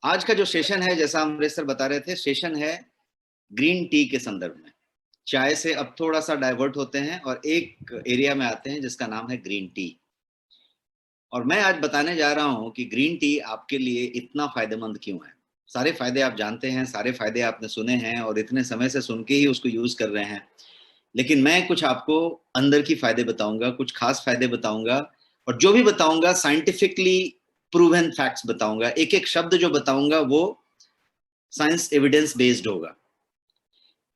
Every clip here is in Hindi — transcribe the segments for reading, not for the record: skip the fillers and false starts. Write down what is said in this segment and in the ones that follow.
आज का जो सेशन है, जैसा अमरीश सर बता रहे थे, सेशन है ग्रीन टी के संदर्भ में। चाय से अब थोड़ा सा डाइवर्ट होते हैं और एक एरिया में आते हैं जिसका नाम है ग्रीन टी। और मैं आज बताने जा रहा हूं कि ग्रीन टी आपके लिए इतना फायदेमंद क्यों है। सारे फायदे आप जानते हैं, सारे फायदे आपने सुने हैं और इतने समय से सुन के ही उसको यूज कर रहे हैं। लेकिन मैं कुछ आपको अंदर की फायदे बताऊंगा, कुछ खास फायदे बताऊंगा, और जो भी बताऊंगा साइंटिफिकली प्रूवन फैक्ट्स बताऊंगा। एक एक शब्द जो बताऊंगा वो साइंस एविडेंस बेस्ड होगा।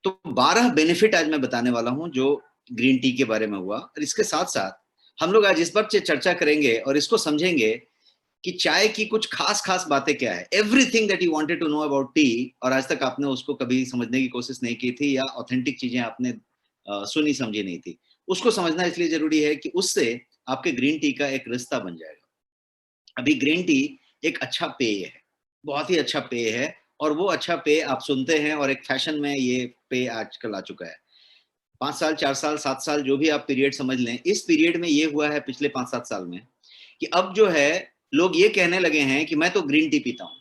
तो 12 बेनिफिट आज मैं बताने वाला हूं जो ग्रीन टी के बारे में हुआ। और इसके साथ साथ हम लोग आज इस पर चर्चा करेंगे और इसको समझेंगे कि चाय की कुछ खास खास बातें क्या है। Everything that you wanted to know about tea, और आज तक आपने उसको कभी समझने की कोशिश नहीं की थी या ऑथेंटिक चीजें आपने सुनी समझी नहीं थी, उसको समझना इसलिए जरूरी है कि उससे आपके ग्रीन टी का एक रिश्ता बन जाएगा। अभी ग्रीन टी एक अच्छा पेय है, बहुत ही अच्छा पेय है। और वो अच्छा पेय आप सुनते हैं और एक फैशन में ये पेय आजकल आ चुका है। 5 साल, 4 साल, 7 साल, जो भी आप पीरियड समझ लें, इस पीरियड में ये हुआ है पिछले 5-7 साल में कि अब जो है लोग ये कहने लगे हैं कि मैं तो ग्रीन टी पीता हूँ।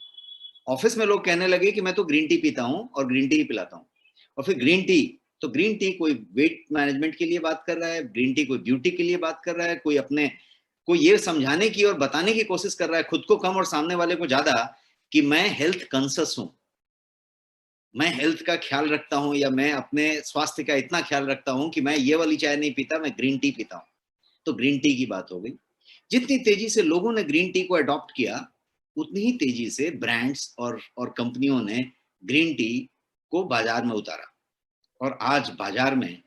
ऑफिस में लोग कहने लगे कि मैं तो ग्रीन टी पीता हूँ और ग्रीन टी ही पिलाता हूँ। और फिर ग्रीन टी, तो ग्रीन टी कोई वेट मैनेजमेंट के लिए बात कर रहा है, ग्रीन टी कोई ब्यूटी के लिए बात कर रहा है, कोई ये समझाने की और बताने की कोशिश कर रहा है खुद को कम और सामने वाले को ज्यादा कि मैं हेल्थ कॉन्शियस हूं, मैं हेल्थ का ख्याल रखता हूं, या मैं अपने स्वास्थ्य का इतना ख्याल रखता हूं कि मैं ये वाली चाय नहीं पीता, मैं ग्रीन टी पीता हूं। तो ग्रीन टी की बात हो गई। जितनी तेजी से लोगों ने ग्रीन टी को अडॉप्ट किया, उतनी ही तेजी से ब्रांड्स और कंपनियों ने ग्रीन टी को बाजार में उतारा। और आज बाजार में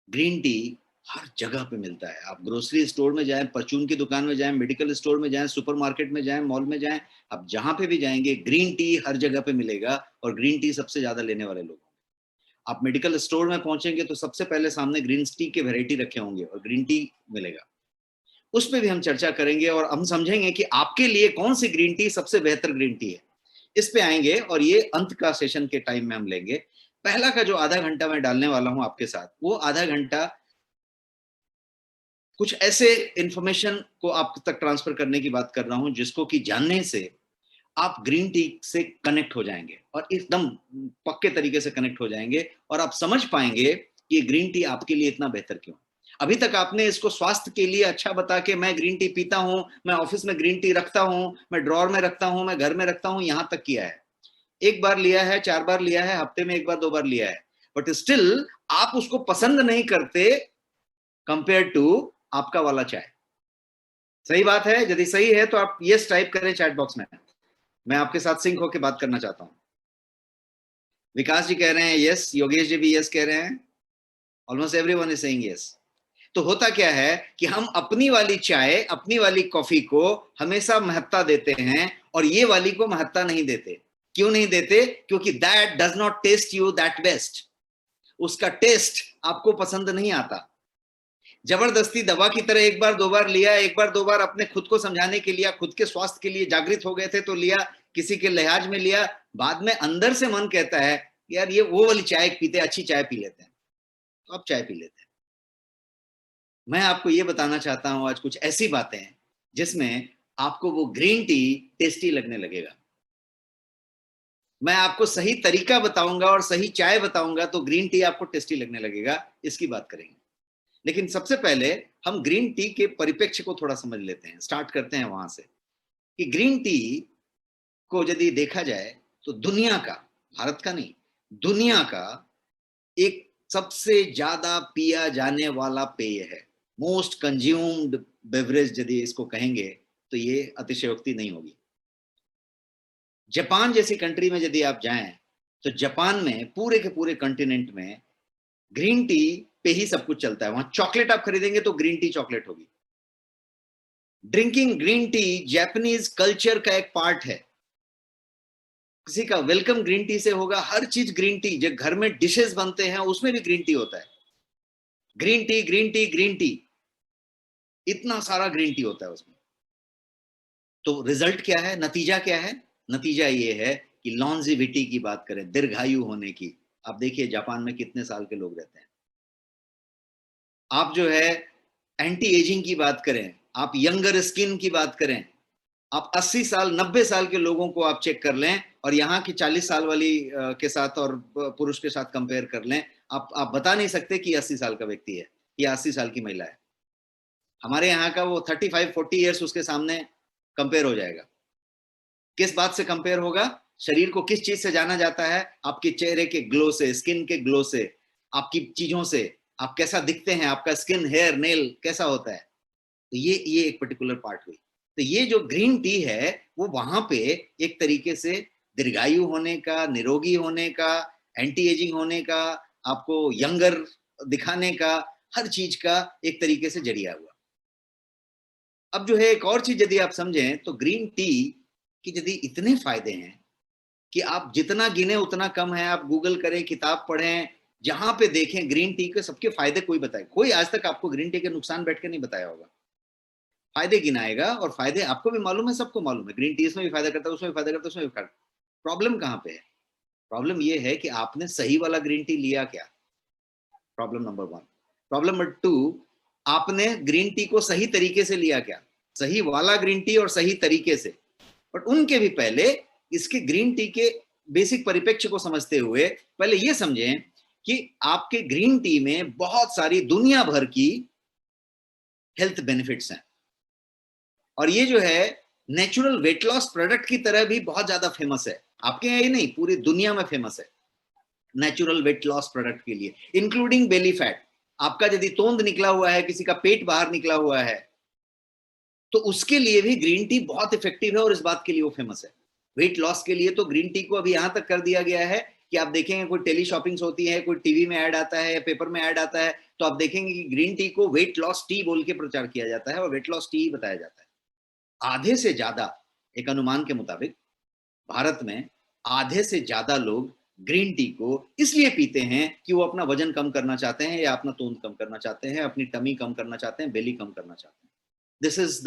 ग्रीन टी हर जगह पे मिलता है। आप ग्रोसरी स्टोर में जाएं, परचून की दुकान में जाएं, मेडिकल स्टोर में जाएं, सुपरमार्केट में जाएं, मॉल में जाएं, आप जहां पे भी जाएंगे ग्रीन टी हर जगह पे मिलेगा। और ग्रीन टी सबसे ज्यादा लेने वाले लोग, आप मेडिकल स्टोर में पहुंचेंगे तो सबसे पहले सामने ग्रीन टी के वैरायटी रखे होंगे और ग्रीन टी मिलेगा। उस पर भी हम चर्चा करेंगे और हम समझेंगे कि आपके लिए कौन सी ग्रीन टी सबसे बेहतर ग्रीन टी है। इस पे आएंगे और ये अंत का सेशन के टाइम में हम लेंगे। पहला का जो आधा घंटा मैं डालने वाला हूं आपके साथ, वो आधा घंटा कुछ ऐसे इंफॉर्मेशन को आप तक ट्रांसफर करने की बात कर रहा हूं जिसको कि जानने से आप ग्रीन टी से कनेक्ट हो जाएंगे और एकदम पक्के तरीके से कनेक्ट हो जाएंगे और आप समझ पाएंगे कि ग्रीन टी आपके लिए इतना बेहतर क्यों। अभी तक आपने इसको स्वास्थ्य के लिए अच्छा बता के मैं ग्रीन टी पीता हूं, मैं ऑफिस में ग्रीन टी रखता हूं, मैं ड्रॉर में रखता हूं, मैं घर में रखता हूं, यहां तक किया है। एक बार लिया है, 4 बार लिया है, हफ्ते में 1 बार 2 बार लिया है, बट स्टिल आप उसको पसंद नहीं करते कंपेयर टू आपका वाला चाय। सही बात है? यदि सही है तो आप यस टाइप करें चैट बॉक्स में। मैं आपके साथ सिंक होकर बात करना चाहता हूं। विकास जी कह रहे हैं यस, योगेश जी भी यस कह रहे हैं। Almost everyone is saying yes. तो होता क्या है कि हम अपनी वाली चाय, अपनी वाली कॉफी को हमेशा महत्ता देते हैं और ये वाली को महत्ता नहीं देते। क्यों नहीं देते? क्योंकि that does not taste you that best. उसका टेस्ट आपको पसंद नहीं आता। जबरदस्ती दवा की तरह 1 बार 2 बार लिया, 1 बार 2 बार अपने खुद को समझाने के लिए, खुद के स्वास्थ्य के लिए जागृत हो गए थे तो लिया, किसी के लिहाज में लिया। बाद में अंदर से मन कहता है यार ये वो वाली चाय पीते, अच्छी चाय पी लेते हैं, तो आप चाय पी लेते हैं। मैं आपको ये बताना चाहता हूं आज कुछ ऐसी बातें जिसमें आपको वो ग्रीन टी टेस्टी लगने लगेगा। मैं आपको सही तरीका बताऊंगा और सही चाय बताऊंगा तो ग्रीन टी आपको टेस्टी लगने लगेगा। इसकी बात करेंगे। लेकिन सबसे पहले हम ग्रीन टी के परिप्रेक्ष्य को थोड़ा समझ लेते हैं। स्टार्ट करते हैं वहां से कि ग्रीन टी को यदि देखा जाए तो दुनिया का, भारत का नहीं, दुनिया का एक सबसे ज्यादा पिया जाने वाला पेय है। मोस्ट कंज्यूम्ड बेवरेज यदि इसको कहेंगे तो ये अतिशयोक्ति नहीं होगी। जापान जैसी कंट्री में यदि आप जाएं तो जापान में पूरे के पूरे कॉन्टिनेंट में ग्रीन टी पे ही सब कुछ चलता है। वहां चॉकलेट आप खरीदेंगे तो ग्रीन टी चॉकलेट होगी। Drinking green tea Japanese culture का एक पार्ट है। किसी का वेलकम ग्रीन टी से होगा, हर चीज ग्रीन टी। जो घर में डिशेस बनते हैं उसमें भी ग्रीन टी होता है। Green tea green tea green tea, इतना सारा ग्रीन टी होता है उसमें। तो रिजल्ट क्या है, नतीजा क्या है? नतीजा ये है कि लॉन्जिविटी की बात करें, दीर्घायु होने की। आप देखिए जापान में कितने साल के लोग रहते हैं। आप जो है एंटी एजिंग की बात करें, आप यंगर स्किन की बात करें, आप 80 साल 90 साल के लोगों को आप चेक कर लें और यहाँ की 40 साल वाली के साथ और पुरुष के साथ कंपेयर कर लें, आप बता नहीं सकते कि 80 साल का व्यक्ति है या 80 साल की महिला है। हमारे यहाँ का वो 35-40 ईयर्स उसके सामने कंपेयर हो जाएगा। किस बात से कंपेयर होगा? शरीर को किस चीज से जाना जाता है? आपके चेहरे के ग्लो से, स्किन के ग्लो से, आपकी चीजों से, आप कैसा दिखते हैं, आपका स्किन, हेयर, नेल कैसा होता है। तो ये एक पर्टिकुलर पार्ट हुई। तो ये जो ग्रीन टी है वो वहां पे एक तरीके से दीर्घायु होने का, निरोगी होने का, एंटी एजिंग होने का, आपको यंगर दिखाने का, हर चीज का एक तरीके से जरिया हुआ। अब जो है एक और चीज यदि आप समझें तो ग्रीन टी की यदि इतने फायदे हैं कि आप जितना गिने उतना कम है। आप गूगल करें, किताब पढ़ें, जहां पे देखें ग्रीन टी के सबके फायदे कोई बताए, कोई आज तक आपको ग्रीन टी के नुकसान बैठ के नहीं बताया होगा। फायदे गिनाएगा और फायदे आपको भी मालूम है, सबको मालूम है, ग्रीन टी इसमें भी फायदा करता है, उसमें भी फायदा करता है, उसमें भी फायदा। प्रॉब्लम कहां पे है? प्रॉब्लम ये है कि आपने सही वाला ग्रीन टी लिया क्या? Problem number 1। प्रॉब्लम नंबर 2, आपने ग्रीन टी को सही तरीके से लिया क्या? सही वाला ग्रीन टी और सही तरीके से। बट उनके भी पहले इसके ग्रीन टी के बेसिक परिप्रेक्ष्य को समझते हुए पहले ये समझें कि आपके ग्रीन टी में बहुत सारी दुनिया भर की हेल्थ बेनिफिट्स हैं और ये जो है नेचुरल वेट लॉस प्रोडक्ट की तरह भी बहुत ज्यादा फेमस है। आपके यहाँ ही नहीं, पूरी दुनिया में फेमस है नेचुरल वेट लॉस प्रोडक्ट के लिए, इंक्लूडिंग बेली फैट। आपका यदि तोंद निकला हुआ है, किसी का पेट बाहर निकला हुआ है, तो उसके लिए भी ग्रीन टी बहुत इफेक्टिव है और इस बात के लिए वो फेमस है। वेट लॉस के लिए तो ग्रीन टी को अभी यहां तक कर दिया गया है कि आप देखेंगे कोई टेली शॉपिंग्स होती है, कोई टीवी में ऐड आता है या पेपर में ऐड आता है, तो आप देखेंगे कि ग्रीन टी को वेट लॉस टी बोल के प्रचार किया जाता है और वेट लॉस टी ही बताया जाता है। आधे से ज्यादा, एक अनुमान के मुताबिक भारत में आधे से ज्यादा लोग ग्रीन टी को इसलिए पीते हैं कि वो अपना वजन कम करना चाहते हैं या अपना तोंद कम करना चाहते हैं, अपनी टमी कम करना चाहते हैं, बेली कम करना चाहते हैं। This is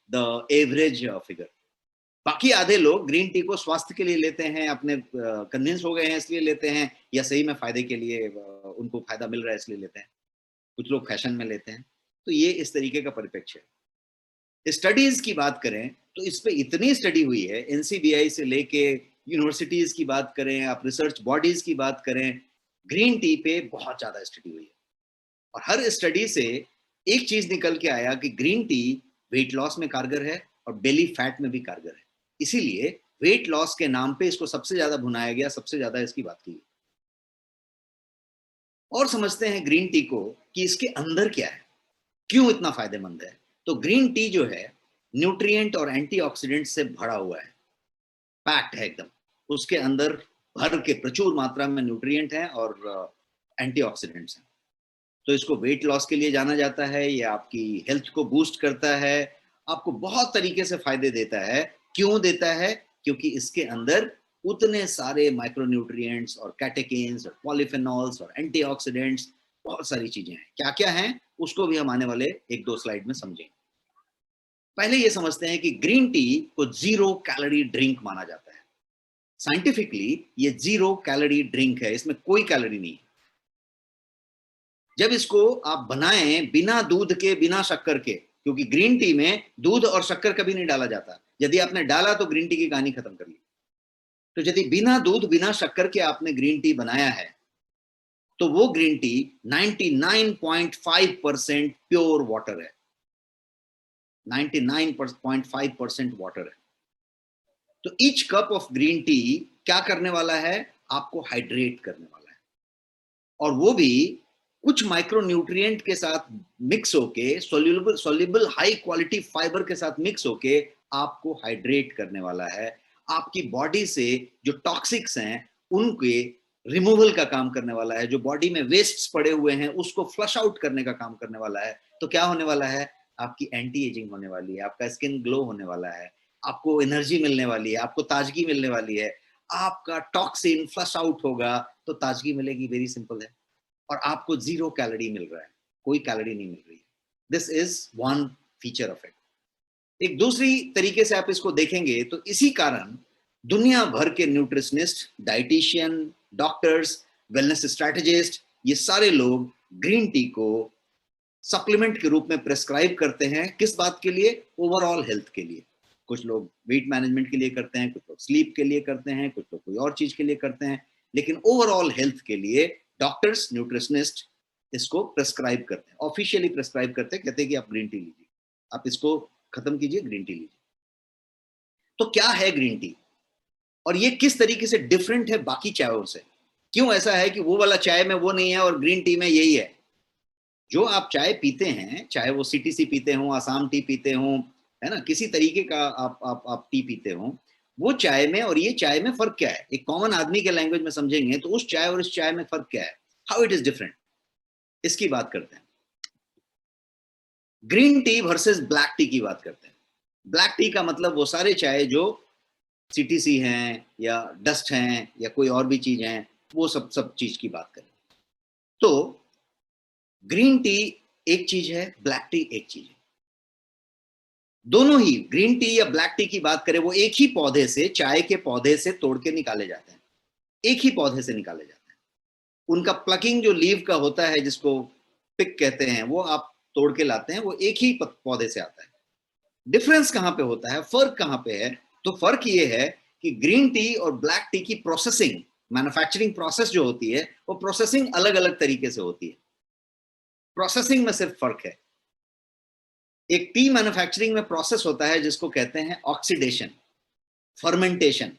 the average figure. बाकी आधे लोग ग्रीन टी को स्वास्थ्य के लिए लेते हैं, अपने कन्विंस हो गए हैं इसलिए लेते हैं, या सही में फायदे के लिए उनको फायदा मिल रहा है इसलिए लेते हैं। कुछ लोग फैशन में लेते हैं। तो ये इस तरीके का परिप्रेक्ष्य है। स्टडीज की बात करें तो इस पे इतनी स्टडी हुई है, एनसीबीआई से लेके यूनिवर्सिटीज की बात करें, आप रिसर्च बॉडीज की बात करें, ग्रीन टी पे बहुत ज्यादा स्टडी हुई है और हर स्टडी से एक चीज निकल के आया कि ग्रीन टी वेट लॉस में कारगर है और बेली फैट में भी कारगर है। इसीलिए वेट लॉस के नाम पे इसको सबसे ज्यादा भुनाया गया, सबसे ज्यादा इसकी बात की। और समझते हैं ग्रीन टी को कि इसके अंदर क्या है, क्यों इतना फायदेमंद है। तो ग्रीन टी जो है न्यूट्रिएंट और एंटीऑक्सीडेंट से भरा हुआ है, पैक्ड है एकदम। उसके अंदर भर के प्रचुर मात्रा में न्यूट्रिएंट हैं और एंटीऑक्सीडेंट्स हैं। तो इसको वेट लॉस के लिए जाना जाता है, ये आपकी हेल्थ को बूस्ट करता है, आपको बहुत तरीके से फायदे देता है। क्यों देता है? क्योंकि इसके अंदर उतने सारे माइक्रोन्यूट्रिएंट्स और कैटेकिन्स और पॉलीफेनॉल्स और एंटीऑक्सीडेंट्स, बहुत सारी चीजें हैं। क्या क्या हैं उसको भी हम आने वाले 1-2 स्लाइड में समझेंगे। पहले ये समझते हैं कि ग्रीन टी को 0 कैलोरी ड्रिंक माना जाता है। साइंटिफिकली ये 0 कैलोरी ड्रिंक है, इसमें कोई कैलोरी नहीं है। जब इसको आप बनाएं बिना दूध के, बिना शक्कर के, क्योंकि ग्रीन टी में दूध और शक्कर कभी नहीं डाला जाता, यदि आपने डाला तो ग्रीन टी की कहानी खत्म कर ली। तो यदि बिना दूध बिना शक्कर के आपने ग्रीन टी बनाया है तो वो ग्रीन टी 99.5% प्योर वाटर है, 99.5% वाटर है। तो each cup of green tea क्या करने वाला है? आपको हाइड्रेट करने वाला है और वो भी कुछ माइक्रोन्यूट्रिएंट के साथ मिक्स होके, सोल्यूबल हाई क्वालिटी फाइबर के साथ मिक्स होके आपको हाइड्रेट करने वाला है। आपकी बॉडी से जो टॉक्सिक्स हैं उनके रिमूवल का काम करने वाला है, जो बॉडी में वेस्ट्स पड़े हुए हैं उसको फ्लश आउट करने का काम करने वाला है। तो क्या होने वाला है? आपकी एंटी एजिंग होने वाली है, आपका स्किन ग्लो होने वाला है, आपको एनर्जी मिलने वाली है, आपको ताजगी मिलने वाली है, आपका टॉक्सिन फ्लश आउट होगा तो ताजगी मिलेगी। वेरी सिंपल है। और आपको 0 कैलोरी मिल रहा है, कोई कैलोरी नहीं मिल रही है। This is one feature of it. एक दूसरी तरीके से आप इसको देखेंगे तो इसी कारण दुनिया भर के nutritionist, dietitian, doctors, wellness strategist, ये सारे लोग ग्रीन टी को सप्लीमेंट के रूप में प्रेस्क्राइब करते हैं। किस बात के लिए? ओवरऑल हेल्थ के लिए। कुछ लोग वेट मैनेजमेंट के लिए करते हैं, कुछ लोग स्लीप के लिए करते हैं, कुछ लोग कोई और चीज के लिए करते हैं, लेकिन ओवरऑल हेल्थ के लिए डॉक्टर्स, न्यूट्रिशनिस्ट इसको प्रेस्क्राइब करते हैं, ऑफिशियली प्रेस्क्राइब करते हैं, कहते हैं कि आप ग्रीन टी लीजिए, आप इसको खत्म कीजिए, ग्रीन टी लीजिए। तो क्या है ग्रीन टी और ये किस तरीके से डिफरेंट है बाकी चायों से? क्यों ऐसा है कि वो वाला चाय में वो नहीं है और ग्रीन टी में यही है? जो आप चाय पीते हैं, चाहे वो सीटीसी पीते हो, आसाम टी पीते हो, है ना, किसी तरीके का आप टी पीते हो, वो चाय में और ये चाय में फर्क क्या है? एक कॉमन आदमी के लैंग्वेज में समझेंगे तो उस चाय और इस चाय में फर्क क्या है? हाउ इट इज डिफरेंट, इसकी बात करते हैं। Green T versus black T की बात करते हैं। ब्लैक टी का मतलब वो सारे चाय जो सीटीसी हैं या डस्ट हैं या कोई और भी चीज हैं, वो सब चीज की बात करें तो ग्रीन टी एक चीज है, ब्लैक टी एक चीज है। दोनों ही ग्रीन टी या ब्लैक टी की बात करें, वो एक ही पौधे से, चाय के पौधे से तोड़ के निकाले जाते हैं, एक ही पौधे से निकाले जाते हैं। उनका प्लकिंग जो लीव का होता है, जिसको पिक कहते हैं, वो आप तोड़ के लाते हैं, वो एक ही पौधे से आता है। डिफरेंस कहां पे होता है, फर्क कहां पे है? तो फर्क ये है कि ग्रीन टी और ब्लैक टी की प्रोसेसिंग, मैन्युफैक्चरिंग प्रोसेस जो होती है, वो प्रोसेसिंग अलग अलग तरीके से होती है। प्रोसेसिंग में सिर्फ फर्क है। एक टी मैन्युफैक्चरिंग में प्रोसेस होता है जिसको कहते हैं ऑक्सीडेशन, फर्मेंटेशन।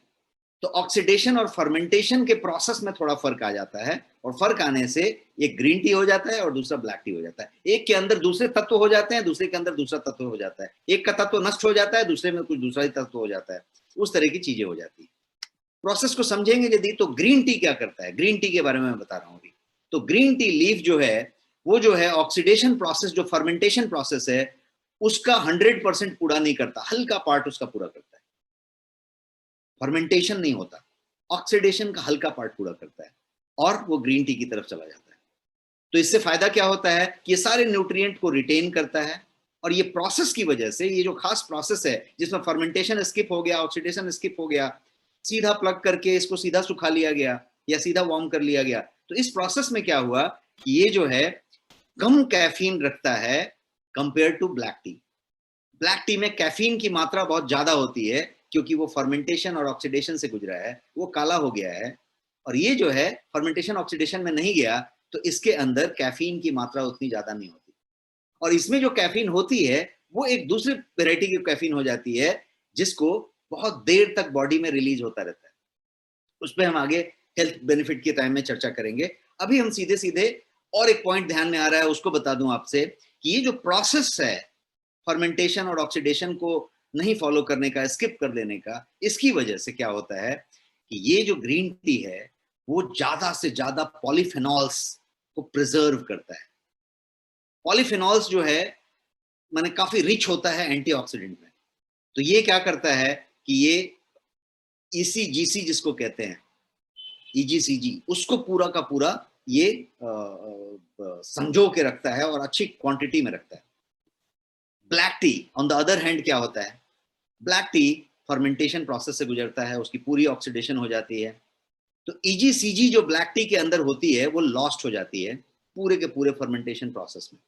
तो ऑक्सीडेशन और फर्मेंटेशन के प्रोसेस में थोड़ा फर्क आ जाता है, और फर्क आने से एक ग्रीन टी हो जाता है और दूसरा ब्लैक टी हो जाता है। एक के अंदर दूसरे तत्व हो जाते हैं, दूसरे के अंदर दूसरा तत्व हो जाता है। एक का तत्व नष्ट हो जाता है, दूसरे में कुछ दूसरा ही तत्व हो जाता है। उस तरह की चीजें हो जाती है। प्रोसेस को समझेंगे यदि, तो ग्रीन टी क्या करता है, ग्रीन टी के बारे में मैं बता रहा हूँ अभी। तो ग्रीन टी लीफ जो है, वो जो है ऑक्सीडेशन प्रोसेस, जो फर्मेंटेशन प्रोसेस है, उसका 100% पूरा नहीं करता, हल्का पार्ट उसका पूरा करता है। फर्मेंटेशन नहीं होता, ऑक्सीडेशन का हल्का पार्ट पूरा करता है, और वो ग्रीन टी की तरफ चला जाता है। तो इससे फायदा क्या होता है कि ये सारे न्यूट्रिएंट को रिटेन करता है, और ये प्रोसेस की वजह से, ये जो खास प्रोसेस है जिसमें फर्मेंटेशन स्किप हो गया, ऑक्सीडेशन स्किप हो गया, सीधा प्लग करके इसको सीधा सुखा लिया गया या सीधा वार्म कर लिया गया, तो इस प्रोसेस में क्या हुआ कि ये जो है कम कैफीन रखता है compare to black tea. Black tea में कैफीन की मात्रा बहुत ज्यादा होती है, क्योंकि वो फर्मेंटेशन और ऑक्सीडेशन से गुजरा है, वो काला हो गया है। और ये जो है फर्मेंटेशन ऑक्सीडेशन में नहीं गया, तो इसके अंदर कैफीन की मात्रा उतनी ज्यादा नहीं होती। और इसमें जो कैफीन होती है, वो एक दूसरे वेराइटी की कैफीन हो जाती है, जिसको बहुत देर तक बॉडी में रिलीज होता रहता है। उस पर हम आगे हेल्थ बेनिफिट के टाइम में चर्चा करेंगे। अभी हम सीधे सीधे, और एक पॉइंट ध्यान में आ रहा है, उसको बता दूं आपसे, कि ये जो प्रोसेस है फर्मेंटेशन और ऑक्सीडेशन को नहीं फॉलो करने का, स्किप कर देने का, इसकी वजह से क्या होता है कि ये जो ग्रीन टी है, वो ज्यादा से ज्यादा पॉलीफेनॉल्स को प्रिजर्व करता है। पॉलीफेनॉल्स जो है माने काफी रिच होता है एंटीऑक्सीडेंट में। तो ये क्या करता है कि ये ईसीजीसी जिसको कहते हैं, ईजीसीजी, उसको पूरा का पूरा ये संजो के रखता है और अच्छी क्वांटिटी में रखता है। Black T on the other hand क्या होता है, ब्लैक टी फर्मेंटेशन प्रोसेस से गुजरता है, उसकी पूरी ऑक्सीडेशन हो जाती है। तो ईजीसीजी जो ब्लैक टी के अंदर होती है, वो लॉस्ट हो जाती है पूरे के पूरे फर्मेंटेशन प्रोसेस में।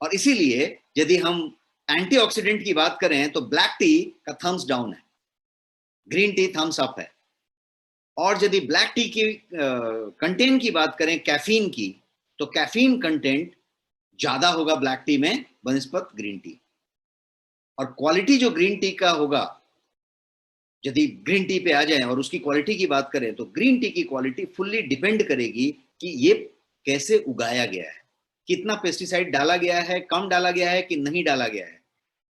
और इसीलिए यदि हम एंटीऑक्सीडेंट की बात करें, तो ब्लैक टी का थम्स डाउन है, ग्रीन टी थम्स अप है। और यदि ब्लैक टी की कंटेंट की बात करें, कैफीन की, तो कैफीन कंटेंट ज्यादा होगा ब्लैक टी में बनिस्पत ग्रीन टी। और क्वालिटी जो ग्रीन टी का होगा, यदि ग्रीन टी पे आ जाए और उसकी क्वालिटी की बात करें, तो ग्रीन टी की क्वालिटी फुल्ली डिपेंड करेगी कि ये कैसे उगाया गया है, कितना पेस्टिसाइड डाला गया है, कम डाला गया है कि नहीं डाला गया है,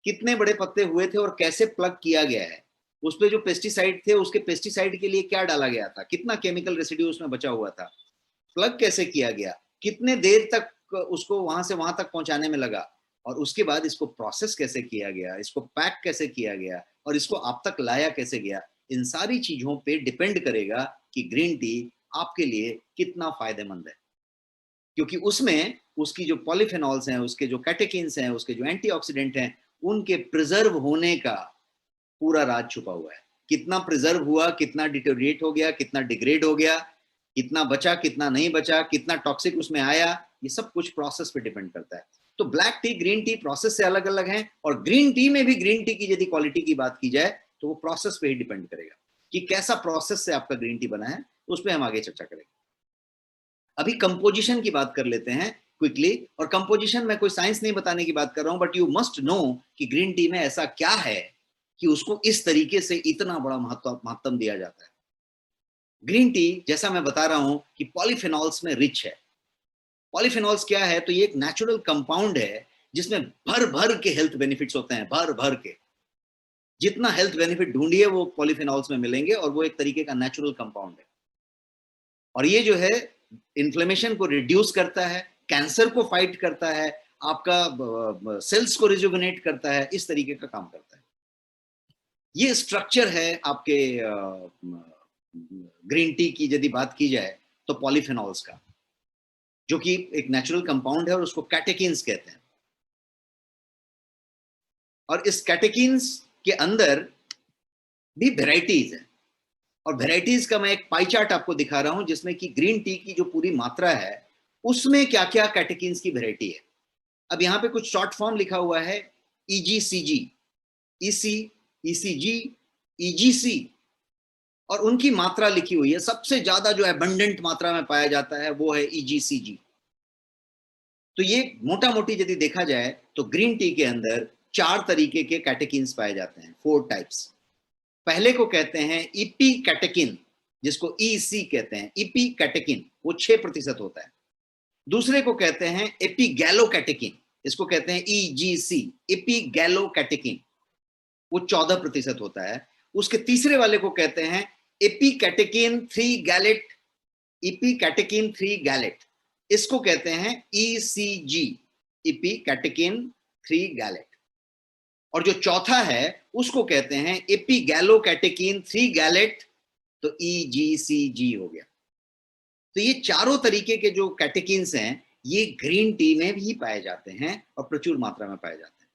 कितने बड़े पत्ते हुए थे और कैसे प्लग किया गया है, उस पे जो पेस्टिसाइड थे, उसके पेस्टिसाइड के लिए क्या डाला गया था, कितना केमिकल रेसिड्यू उसमें बचा हुआ था, प्लग कैसे किया गया, कितने देर तक उसको वहां से वहां तक पहुंचाने में लगा, और उसके बाद इसको प्रोसेस कैसे किया गया, इसको पैक कैसे किया गया, और इसको आप तक लाया कैसे गया। इन सारी चीजों पे डिपेंड करेगा कि ग्रीन टी आपके लिए कितना फायदेमंद है, क्योंकि उसमें उसकी जो पॉलीफेनॉल्स हैं, उसके जो कैटेकिन्स हैं, उसके जो एंटीऑक्सीडेंट हैं, उनके प्रिजर्व होने का पूरा राज छुपा हुआ है। कितना प्रिजर्व हुआ, कितना डिटोरिएट हो गया, कितना डिग्रेड हो गया, कितना बचा, कितना नहीं बचा, कितना टॉक्सिक उसमें आया, ये सब कुछ प्रोसेस पे डिपेंड करता है। तो black T, green tea process से अलग अलग हैं, और ग्रीन टी में भी ग्रीन टी की यदि क्वालिटी की बात की जाए तो वो प्रोसेस पे ही डिपेंड करेगा कि कैसा प्रोसेस से आपका ग्रीन टी बना है, उस पर हम आगे चर्चा करेंगे। अभी कंपोजिशन की बात कर लेते हैं क्विकली, और कंपोजिशन में कोई साइंस नहीं बताने की बात कर रहा हूं, बट यू मस्ट नो कि ग्रीन टी में ऐसा क्या है कि उसको इस तरीके से इतना बड़ा महत्व दिया जाता है। ग्रीन टी, जैसा मैं बता रहा हूं कि पॉलीफेनॉल्स में रिच है। पॉलीफेनॉल्स क्या है? तो ये एक नेचुरल कंपाउंड है जिसमें भर भर के हेल्थ बेनिफिट्स होते हैं, भर भर के। जितना हेल्थ बेनिफिट ढूंढिए वो पॉलीफेनॉल्स में मिलेंगे, और वो एक तरीके का नेचुरल कंपाउंड है। और ये जो है इन्फ्लेमेशन को रिड्यूस करता है, कैंसर को फाइट करता है, आपका सेल्स को रिजुविनेट करता है, इस तरीके का काम करता है। ये स्ट्रक्चर है आपके ग्रीन टी की यदि बात की जाए तो पॉलीफेनॉल्स का, जो कि एक नेचुरल कंपाउंड है और उसको कैटेकिन्स कहते हैं। और इस कैटेकिन्स के अंदर भी वेराइटीज है, और वेराइटीज का मैं एक पाई चार्ट आपको दिखा रहा हूं जिसमें कि ग्रीन टी की जो पूरी मात्रा है उसमें क्या क्या कैटेकिन्स की वेराइटी है। अब यहाँ पे कुछ शॉर्ट फॉर्म लिखा हुआ है, EGCG, EC, ECG, EGC, और उनकी मात्रा लिखी हुई है। सबसे ज्यादा जो एबंडेंट मात्रा में पाया जाता है वो है EGCG। तो ये मोटा मोटी यदि देखा जाए तो ग्रीन टी के अंदर 4 तरीके के कैटेकिन्स पाए जाते हैं, 4 टाइप्स। पहले को कहते हैं ईपी कैटेकिन, जिसको EC कहते हैं। ईपी कैटेकिन वो 6% होता है। दूसरे को कहते हैं एपिगैलोकैटेकिन, इसको कहते हैं EGC, एपिगैलोकैटेकिन, वो 14% होता है। उसके तीसरे वाले को कहते हैं एपिकैटेकिन 3 गैलेट, एपिकैटेकिन 3 गैलेट, इसको कहते हैं ECG, एपिकैटेकिन 3 गैलेट। और जो चौथा है उसको कहते हैं एपिगैलोकैटेकिन 3 गैलेट, तो EGCG हो गया। तो ये चारों तरीके के जो कैटेकिन्स हैं ये ग्रीन टी में भी पाए जाते हैं और प्रचुर मात्रा में पाए जाते हैं।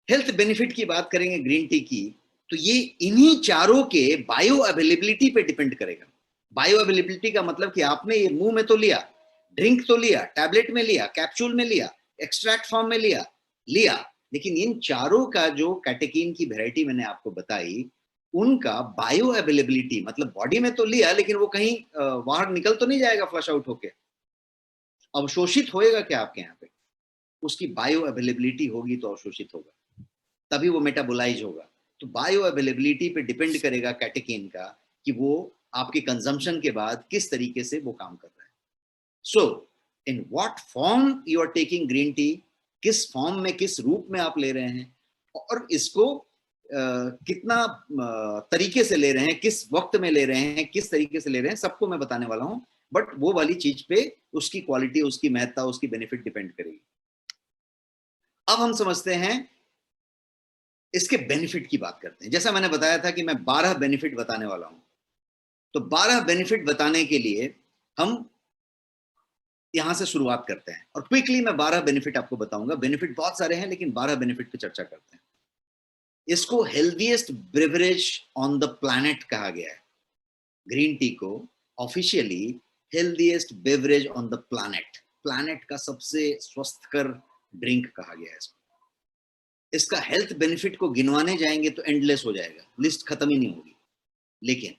हेल्थ बेनिफिट की बात करेंगे ग्रीन टी की, तो ये इन्हीं चारों के बायो अवेलेबिलिटी पे डिपेंड करेगा। बायो अवेलेबिलिटी का मतलब कि आपने ये मुंह में तो लिया, ड्रिंक तो लिया, टैबलेट में लिया, कैप्सूल में लिया, एक्सट्रैक्ट फॉर्म में लिया, लेकिन इन चारों का जो कैटेकिन की वैरायटी मैंने आपको बताई, उनका बायो अवेलेबिलिटी मतलब बॉडी में तो लिया लेकिन वो कहीं बाहर निकल तो नहीं जाएगा फ्लश आउट होके, अवशोषित होएगा क्या आपके यहाँ पे? उसकी बायो अवेलेबिलिटी होगी तो अवशोषित होगा, तभी वो मेटाबोलाइज होगा। तो बायो अवेलेबिलिटी पे डिपेंड करेगा कैटेकिन का कि वो आपके कंजम्पशन के बाद किस तरीके से वो काम कर रहा है। So in what form you are taking green tea, किस फॉर्म में, किस रूप में आप ले रहे हैं, और इसको कितना तरीके से ले रहे हैं, किस वक्त में ले रहे हैं, किस तरीके से ले रहे हैं, सबको मैं बताने वाला हूं। बट वो वाली चीज पे उसकी क्वालिटी, उसकी महत्ता, उसकी बेनिफिट डिपेंड करेगी। अब हम समझते हैं इसके बेनिफिट की बात करते हैं। जैसा मैंने बताया था कि मैं 12 बेनिफिट बताने वाला हूं, तो 12 बेनिफिट बताने के लिए हम यहां से शुरुआत करते हैं, और क्विकली मैं 12 बेनिफिट आपको बताऊंगा। बेनिफिट बहुत सारे हैं लेकिन 12 बेनिफिट पे चर्चा करते हैं। इसको healthiest beverage on the planet कहा गया है। ग्रीन टी को officially healthiest beverage on the planet, planet का सबसे स्वस्थकर ड्रिंक कहा गया है इसको। इसका हेल्थ बेनिफिट को गिनवाने जाएंगे तो एंडलेस हो जाएगा, लिस्ट खत्म ही नहीं होगी। लेकिन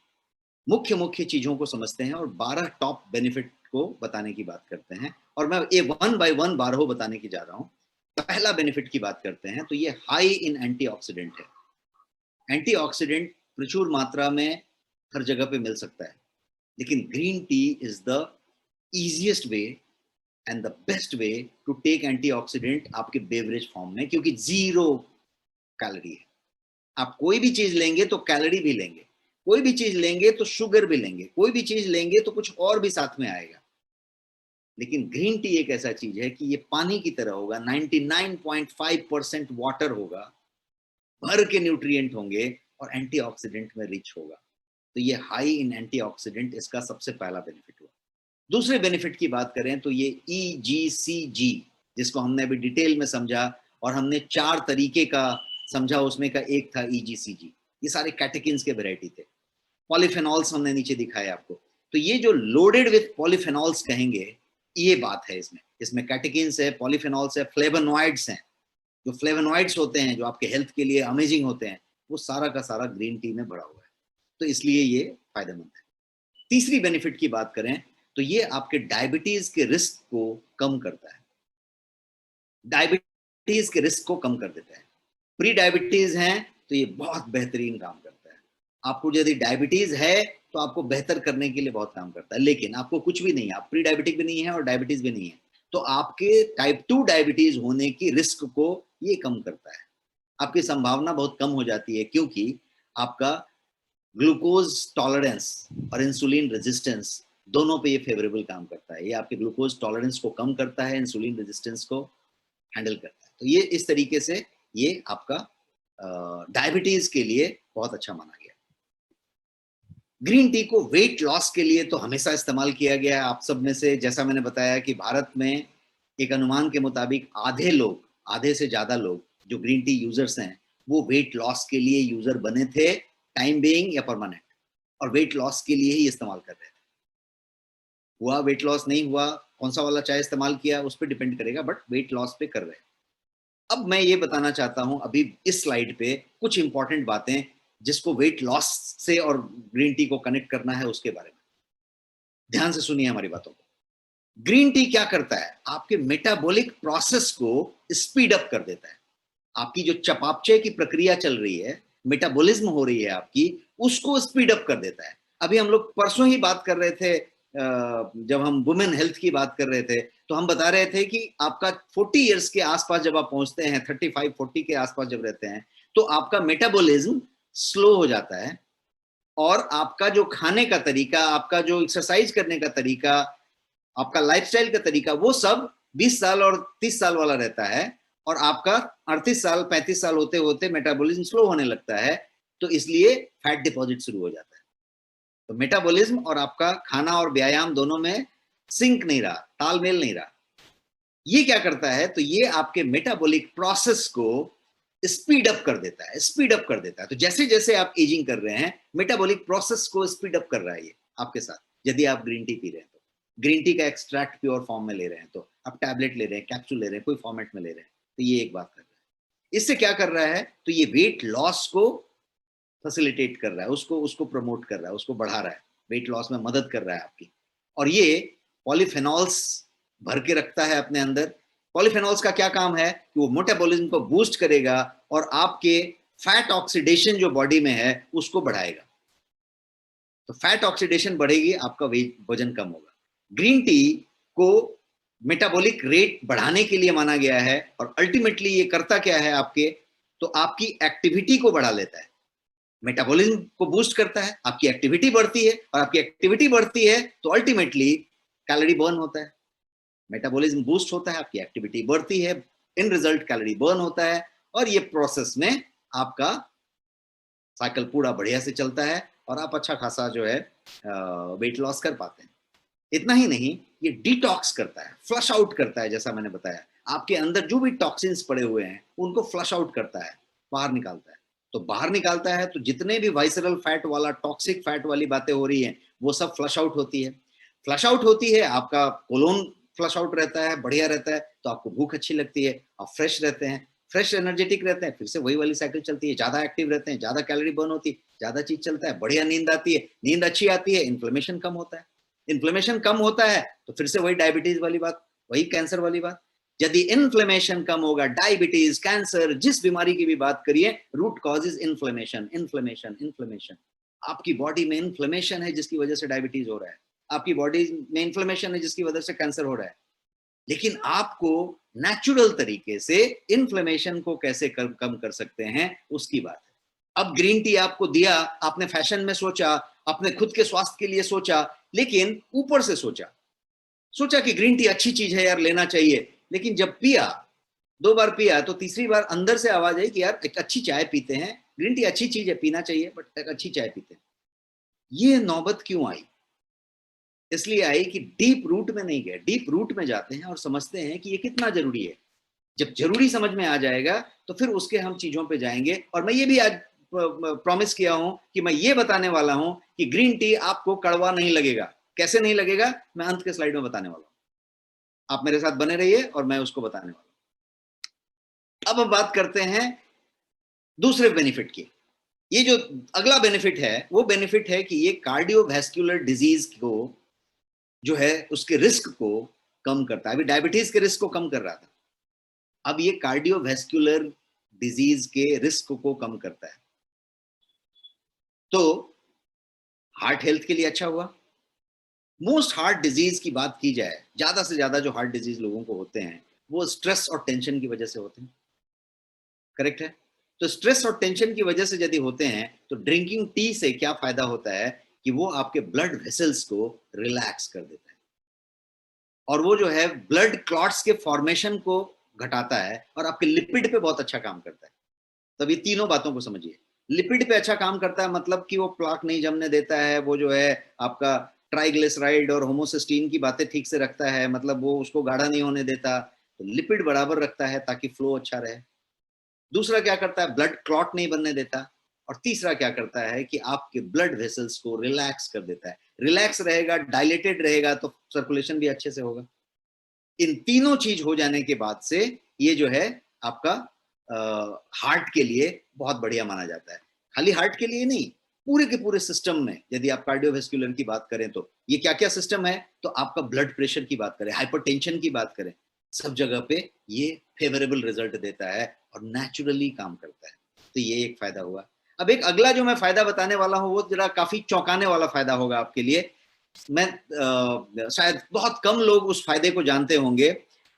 मुख्य मुख्य चीजों को समझते हैं और 12 टॉप बेनिफिट को बताने की बात करते हैं, और मैं ये 1 बाय 1 12 बताने की जा रहा हूं। पहला बेनिफिट की बात करते हैं तो ये हाई इन एंटीऑक्सीडेंट है। एंटीऑक्सीडेंट प्रचुर मात्रा में हर जगह पे मिल सकता है, लेकिन green tea is the easiest way and the best way to take antioxidant आपके बेवरेज फॉर्म में, क्योंकि 0 कैलोरी है। आप कोई भी चीज लेंगे तो कैलोरी भी लेंगे, कोई भी चीज लेंगे तो शुगर भी लेंगे, कोई भी चीज लेंगे तो कुछ और भी साथ में आएगा। लेकिन ग्रीन टी एक ऐसा चीज है कि ये पानी की तरह होगा, 99.5% वाटर होगा, भर के न्यूट्रिएंट होंगे और एंटीऑक्सीडेंट में रिच होगा। तो ये हाई इन एंटीऑक्सीडेंट इसका सबसे पहला बेनिफिट हुआ। दूसरे बेनिफिट की बात करें तो ये EGCG, जिसको हमने अभी डिटेल में समझा, और हमने 4 तरीके का समझा, उसमें का एक था EGCG। ये सारे कैटेकिन्स के वैरायटी थे। पॉलीफेनॉल्स हमने नीचे दिखाए आपको। तो ये जो लोडेड विथ पॉलीफेनॉल्स कहेंगे, ये बात है इसमें। इसमें कैटेकिन्स है, पॉलीफेनॉल्स है, फ्लेवोनॉइड्स हैं। जो फ्लेवोनॉइड्स होते हैं, जो आपके हेल्थ के लिए अमेजिंग होते हैं, वो सारा का सारा ग्रीन टी में भरा हुआ है, तो इसलिए ये फायदेमंद है। तीसरी बेनिफिट की बात करें तो ये आपके डायबिटीज के रिस्क को कम करता है। डायबिटीज के रिस्क को कम कर देता है। प्री डायबिटीज हैं तो ये बहुत बेहतरीन काम करता है। आपको यदि डायबिटीज है तो आपको बेहतर करने के लिए बहुत काम करता है। लेकिन आपको कुछ भी नहीं है, आप प्री डायबिटिक भी नहीं है और डायबिटीज भी नहीं है, तो आपके टाइप 2 डायबिटीज होने की रिस्क को ये कम करता है। आपकी संभावना बहुत कम हो जाती है, क्योंकि आपका ग्लूकोज टॉलरेंस और इंसुलिन रेजिस्टेंस दोनों पे ये फेवरेबल काम करता है। ये आपके ग्लूकोज टॉलरेंस को कम करता है, इंसुलिन रेजिस्टेंस को हैंडल करता है। तो ये इस तरीके से ये आपका डायबिटीज के लिए बहुत अच्छा माना गया। ग्रीन टी को वेट लॉस के लिए तो हमेशा इस्तेमाल किया गया है। आप सब में से, जैसा मैंने बताया कि भारत में एक अनुमान के मुताबिक आधे से ज्यादा लोग जो ग्रीन टी यूजर्स हैं, वो वेट लॉस के लिए यूजर बने थे, टाइम बीइंग या परमानेंट, और वेट लॉस के लिए ही इस्तेमाल कर रहे थे। हुआ वेट लॉस, नहीं हुआ, कौन सा वाला चाय इस्तेमाल किया उस पर डिपेंड करेगा, बट वेट लॉस पे कर रहे हैं। अब मैं ये बताना चाहता हूं अभी इस स्लाइड पे कुछ इंपॉर्टेंट बातें जिसको वेट लॉस से और ग्रीन टी को कनेक्ट करना है, उसके बारे में ध्यान से सुनिए हमारी बातों को। ग्रीन टी क्या करता है? आपके मेटाबॉलिक प्रोसेस को स्पीड अप कर देता है। आपकी जो चयापचय की प्रक्रिया चल रही है, मेटाबॉलिज्म हो रही है आपकी, उसको स्पीड अप कर देता है। अभी हम लोग परसों ही बात कर रहे थे, जब हम वुमेन हेल्थ की बात कर रहे थे, तो हम बता रहे थे कि आपका 40 इयर्स के आसपास जब आप पहुंचते हैं, 35-40 के आसपास जब रहते हैं, तो आपका मेटाबॉलिज्म स्लो हो जाता है, और आपका जो खाने का तरीका, आपका जो एक्सरसाइज करने का तरीका, आपका लाइफस्टाइल का तरीका, वो सब 20 साल और 30 साल वाला रहता है, और आपका 38 साल 35 साल होते होते मेटाबॉलिज्म स्लो होने लगता है। तो इसलिए फैट डिपॉजिट शुरू हो जाता है। तो मेटाबॉलिज्म और आपका खाना और व्यायाम दोनों में सिंक नहीं रहा, तालमेल नहीं रहा। ये क्या करता है? तो ये आपके मेटाबॉलिक प्रोसेस को स्पीड अप कर देता है, स्पीड अप कर देता है। तो जैसे जैसे आप एजिंग कर रहे हैं, मेटाबॉलिक प्रोसेस को स्पीड अप कर रहा है ये आपके साथ। यदि आप ग्रीन टी पी रहे हैं तो, ग्रीन टी का एक्सट्रैक्ट प्योर फॉर्म में ले रहे हैं, तो आप टैबलेट ले रहे हैं, कैप्सूल ले रहे हैं, कोई फॉर्मेट में ले रहे हैं, तो ये एक बात कर रहा है। इससे क्या कर रहा है? तो ये वेट लॉस को फैसिलिटेट कर रहा है, उसको उसको प्रमोट कर रहा है, उसको बढ़ा रहा है, वेट लॉस में मदद कर रहा है आपकी। और ये पॉलीफेनॉल्स भर के रखता है अपने अंदर। पॉलीफेनॉल्स का क्या काम है? कि वो मेटाबॉलिज्म को बूस्ट करेगा और आपके फैट ऑक्सीडेशन जो बॉडी में है उसको बढ़ाएगा। तो फैट ऑक्सीडेशन बढ़ेगी, आपका वजन कम होगा। ग्रीन टी को मेटाबॉलिक रेट बढ़ाने के लिए माना गया है, और अल्टीमेटली ये करता क्या है आपके? तो आपकी एक्टिविटी को बढ़ा लेता है, मेटाबॉलिज्म को बूस्ट करता है, आपकी एक्टिविटी बढ़ती है, और आपकी एक्टिविटी बढ़ती है तो अल्टीमेटली कैलोरी बर्न होता है। मेटाबॉलिज्म बूस्ट होता है, आपकी एक्टिविटी बढ़ती है, इन रिजल्ट कैलोरी बर्न होता है, और ये प्रोसेस में आपका साइकिल पूरा बढ़िया से चलता है, और आप अच्छा खासा जो है वेट लॉस कर पाते हैं। इतना ही नहीं, ये डिटॉक्स करता है, फ्लश आउट करता है। जैसा मैंने बताया, आपके अंदर जो भी टॉक्सिन्स पड़े हुए हैं उनको फ्लश आउट करता है, बाहर निकालता है। तो बाहर निकालता है तो जितने भी वाइसरल फैट वाला, टॉक्सिक फैट वाली बातें हो रही हैं, वो सब फ्लश आउट होती है। फ्लश आउट होती है, आपका कोलोन फ्लश आउट रहता है, बढ़िया रहता है, तो आपको भूख अच्छी लगती है, आप फ्रेश रहते हैं, फ्रेश एनर्जेटिक रहते हैं, फिर से वही वाली साइकिल चलती है, ज्यादा एक्टिव रहते हैं, ज्यादा कैलोरी बर्न होती है, ज्यादा चीज चलता है, बढ़िया नींद आती है, नींद अच्छी आती है, इन्फ्लेमेशन कम होता है, इन्फ्लेमेशन कम होता है तो फिर से वही डायबिटीज वाली बात, वही कैंसर वाली बात। यदि इन्फ्लेमेशन कम होगा, डायबिटीज, कैंसर, जिस बीमारी की भी बात करिए, root cause is inflammation, inflammation, inflammation. आपकी बॉडी में इन्फ्लेमेशन है जिसकी वजह से डायबिटीज हो रहा है, आपकी बॉडी में इन्फ्लेमेशन है जिसकी वजह से कैंसर हो रहा है। लेकिन आपको नेचुरल तरीके से इन्फ्लेमेशन को कैसे कम कर सकते हैं, उसकी बात है। अब ग्रीन टी आपको दिया, आपने फैशन में सोचा, आपने खुद के स्वास्थ्य के लिए सोचा, लेकिन ऊपर से सोचा कि ग्रीन टी अच्छी चीज है यार, लेना चाहिए। लेकिन जब पिया, 2 बार पिया, तो तीसरी बार अंदर से आवाज आई कि यार एक अच्छी चाय पीते हैं, ग्रीन टी अच्छी चीज है, पीना चाहिए, बट एक अच्छी चाय पीते हैं। ये नौबत क्यों आई? इसलिए आई कि डीप रूट में नहीं गए। डीप रूट में जाते हैं और समझते हैं कि ये कितना जरूरी है। जब जरूरी समझ में आ जाएगा तो फिर उसके हम चीजों पे जाएंगे। और मैं ये भी आज प्रॉमिस किया हूं कि मैं ये बताने वाला हूं कि ग्रीन टी आपको कड़वा नहीं लगेगा। कैसे नहीं लगेगा, मैं अंत के स्लाइड में बताने वाला हूं। आप मेरे साथ बने रहिए और मैं उसको बताने वाला हूं। अब हम बात करते हैं दूसरे बेनिफिट की। ये जो अगला बेनिफिट है वो बेनिफिट है कि ये कार्डियोवैस्कुलर डिजीज को जो है उसके रिस्क को कम करता है। अभी डायबिटीज के रिस्क को कम कर रहा था, अब ये कार्डियोवैस्कुलर डिजीज के रिस्क को कम करता है। तो हार्ट हेल्थ के लिए अच्छा हुआ। मोस्ट हार्ट डिजीज की बात की जाए, ज्यादा से ज्यादा जो हार्ट डिजीज लोगों को होते हैं वो स्ट्रेस और टेंशन की वजह से होते हैं। करेक्ट है। तो स्ट्रेस और टेंशन की वजह से यदि होते हैं तो ड्रिंकिंग टी से क्या फायदा होता है कि वो आपके ब्लड वेसल्स को रिलैक्स कर देता है और वो जो है ब्लड क्लॉट्स के फॉर्मेशन को घटाता है और आपके लिपिड पे बहुत अच्छा काम करता है। तब ये तीनों बातों को समझिए। लिपिड पे अच्छा काम करता है मतलब कि वो प्लाक नहीं जमने देता है, वो जो है आपका ट्राइग्लिसराइड और होमोसिस्टीन की बातें ठीक से रखता है, मतलब वो उसको गाढ़ा नहीं होने देता, तो लिपिड बराबर रखता है ताकि फ्लो अच्छा रहे। दूसरा क्या करता है, ब्लड क्लॉट नहीं बनने देता। और तीसरा क्या करता है कि आपके ब्लड वेसल्स को रिलैक्स कर देता है। रिलैक्स रहेगा, डायलेटेड रहेगा तो सर्कुलेशन भी अच्छे से होगा। इन तीनों चीज हो जाने के बाद से ये जो है आपका हार्ट के लिए बहुत बढ़िया माना जाता है। खाली हार्ट के लिए नहीं, पूरे के पूरे सिस्टम में यदि आप कार्डियोवैस्कुलर की बात करें तो ये क्या क्या सिस्टम है, तो आपका ब्लड प्रेशर की बात करें, हाइपरटेंशन की बात करें, सब जगह पे ये फेवरेबल रिजल्ट देता है और नेचुरली काम करता है। तो ये एक फायदा हुआ। अब एक अगला जो मैं फायदा बताने वाला हूं वो जरा काफी चौंकाने वाला फायदा होगा आपके लिए। मैं शायद बहुत कम लोग उस फायदे को जानते होंगे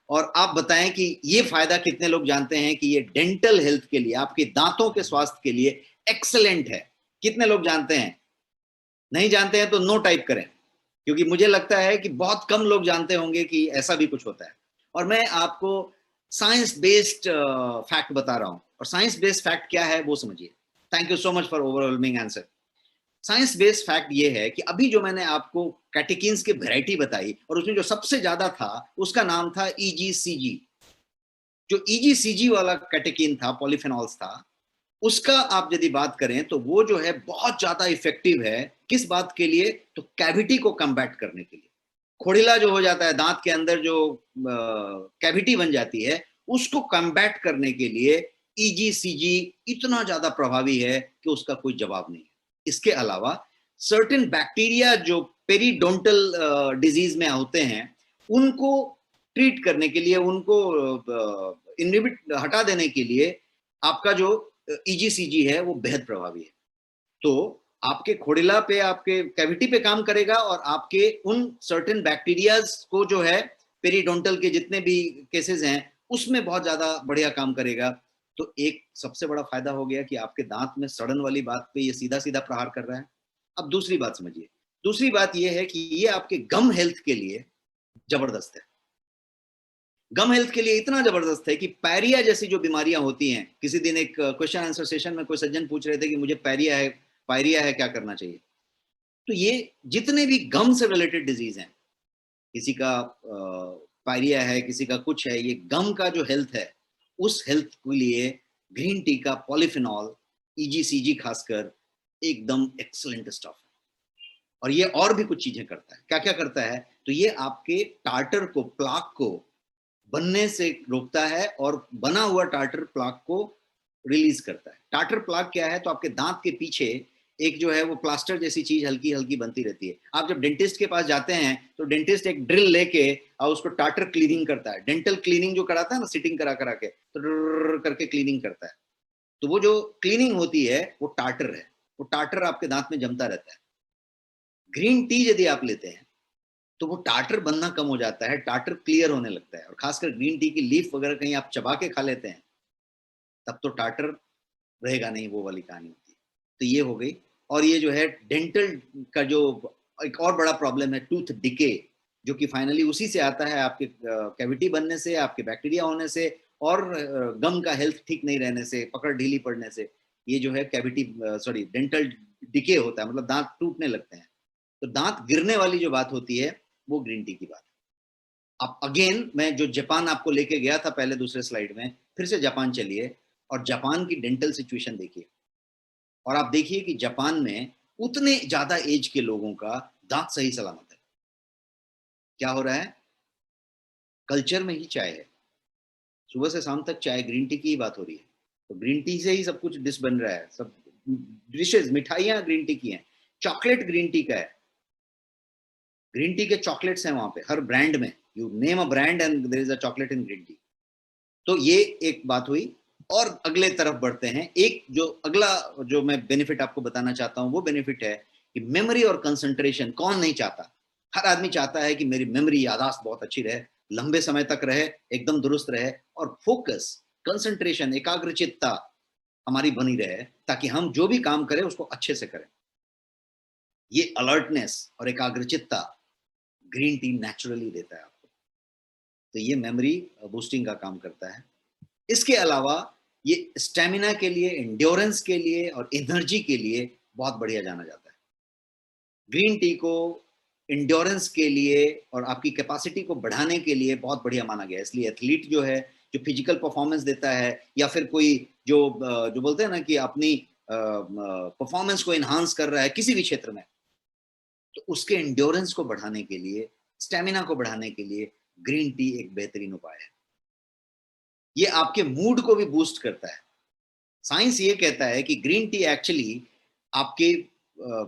और आप बताएं कि ये फायदा कितने लोग जानते हैं कि ये डेंटल हेल्थ के लिए, आपके दांतों के स्वास्थ्य के लिए एक्सलेंट है। कितने लोग जानते हैं? नहीं जानते हैं तो नो टाइप करें, क्योंकि मुझे लगता है कि बहुत कम लोग जानते होंगे कि ऐसा भी कुछ होता है। और मैं आपको साइंस बेस्ड फैक्ट बता रहा हूं, और साइंस बेस्ड फैक्ट क्या है वो समझिए। Thank you so much for overwhelming answer. Science based fact ये है कि अभी जो मैंने आपको कैटेकिन्स की वैरायटी बताई और उसमें जो सबसे ज्यादा था उसका नाम था ईजीसीजी। जो ईजीसीजी वाला कैटेकिन था, पॉलीफेनॉल्स था, उसका आप यदि बात करें तो वो जो है बहुत ज्यादा इफेक्टिव है। किस बात के लिए? तो कैविटी को कम्बैट करने के लिए। खोड़िला जो हो जाता है दांत के अंदर, जो कैविटी बन जाती है, उसको कम्बैट करने के लिए ईजीसीजी इतना ज्यादा प्रभावी है कि उसका कोई जवाब नहीं है। इसके अलावा सर्टेन बैक्टीरिया जो पेरीडोंटल डिजीज में होते हैं उनको ट्रीट करने के लिए, उनको इनहिबिट हटा देने के लिए आपका जो ईजीसीजी है वो बेहद प्रभावी है। तो आपके खोड़िला पे, आपके कैविटी पे काम करेगा और आपके उन सर्टेन बैक्टीरियाज को जो है पेरीडोंटल के जितने भी केसेस हैं उसमें बहुत ज्यादा बढ़िया काम करेगा। तो एक सबसे बड़ा फायदा हो गया कि आपके दांत में सड़न वाली बात पे ये सीधा सीधा प्रहार कर रहा है। अब दूसरी बात समझिए। दूसरी बात ये है कि ये आपके गम हेल्थ के लिए जबरदस्त है। गम हेल्थ के लिए इतना जबरदस्त है कि पैरिया जैसी जो बीमारियां होती हैं, किसी दिन एक क्वेश्चन आंसर सेशन में कोई सज्जन पूछ रहे थे कि मुझे पैरिया है, पायरिया है, क्या करना चाहिए। तो ये जितने भी गम से रिलेटेड डिजीज हैं, किसी का पायरिया है, किसी का कुछ है, ये गम का जो हेल्थ है उस हेल्थ के लिए ग्रीन टी का पॉलीफिनॉल, ईजीसीजी खासकर, एकदम एक्सलेंट स्टफ है। और ये और भी कुछ चीजें करता है। क्या क्या करता है? तो ये आपके टार्टर को, प्लाक को बनने से रोकता है और बना हुआ टार्टर प्लाक को रिलीज करता है। टार्टर प्लाक क्या है? तो आपके दांत के पीछे एक जो है वो प्लास्टर जैसी चीज हल्की हल्की बनती रहती है। आप जब डेंटिस्ट के पास जाते हैं तो डेंटिस्ट एक ड्रिल लेके और उसको टार्टर क्लीनिंग करता है। डेंटल क्लीनिंग जो कराता है ना, सिटिंग करा करा के तो करके क्लीनिंग करता है। तो वो जो क्लीनिंग होती है वो टार्टर है। वो टार्टर आपके दांत में जमता रहता है। ग्रीन टी यदि आप लेते हैं तो वो टार्टर बनना कम हो जाता है, टार्टर क्लियर होने लगता है। और खासकर ग्रीन टी की लीफ वगैरह कहीं आप चबा के खा लेते हैं तब तो टार्टर रहेगा नहीं, वो वाली कहानी होती है। तो ये हो गई। और ये जो है डेंटल का जो एक और बड़ा प्रॉब्लम है, टूथ डिके, जो कि फाइनली उसी से आता है, आपके कैविटी बनने से, आपके बैक्टीरिया होने से और गम का हेल्थ ठीक नहीं रहने से, पकड़ ढीली पड़ने से ये जो है कैविटी, सॉरी, डेंटल डिके होता है, मतलब दांत टूटने लगते हैं। तो दांत गिरने वाली जो बात होती है वो ग्रीन टी की बात है। अब अगेन मैं जो जापान आपको लेके गया था पहले दूसरे स्लाइड में, फिर से जापान चलिए और जापान की डेंटल सिचुएशन देखिए। और आप देखिए कि जापान में उतने ज्यादा एज के लोगों का दांत सही सलामत है। क्या हो रहा है? कल्चर में ही चाय है, सुबह से शाम तक चाय, ग्रीन टी की ही बात हो रही है। तो ग्रीन टी से ही सब कुछ डिश बन रहा है, सब डिशेज, मिठाइयाँ ग्रीन टी की हैं, चॉकलेट ग्रीन टी का है, ग्रीन टी के चॉकलेट्स हैं वहां पे हर ब्रांड में, you name a brand and there is a chocolate in green tea. तो ये एक बात हुई। और अगले तरफ बढ़ते हैं, एक जो अगला जो मैं बेनिफिट आपको बताना चाहता हूं वो बेनिफिट है कि मेमोरी और कंसंट्रेशन। कौन नहीं चाहता, हर आदमी चाहता है कि मेरी मेमोरी, याददाश्त बहुत अच्छी रहे, लंबे समय तक रहे, एकदम दुरुस्त रहे, और फोकस, कंसंट्रेशन, एकाग्रचित्ता हमारी बनी रहे, ताकि हम जो भी काम करें उसको अच्छे से करें। ये अलर्टनेस और एकाग्रचित्ता ग्रीन टी नेचुरली देता है आपको। तो ये मेमोरी बूस्टिंग का काम करता है। इसके अलावा ये स्टेमिना के लिए, एंड्योरेंस के लिए और एनर्जी के लिए बहुत बढ़िया जाना जाता है। ग्रीन टी को एंड्योरेंस के लिए और आपकी कैपेसिटी को बढ़ाने के लिए बहुत बढ़िया माना गया है। इसलिए एथलीट जो है, जो फिजिकल परफॉर्मेंस देता है, या फिर कोई जो जो बोलते हैं ना कि अपनी परफॉर्मेंस को एनहांस कर रहा है किसी भी क्षेत्र में, तो उसके एंड्योरेंस को बढ़ाने के लिए, स्टेमिना को बढ़ाने के लिए ग्रीन टी एक बेहतरीन उपाय है। ये आपके मूड को भी बूस्ट करता है। साइंस ये कहता है कि ग्रीन टी एक्चुअली आपके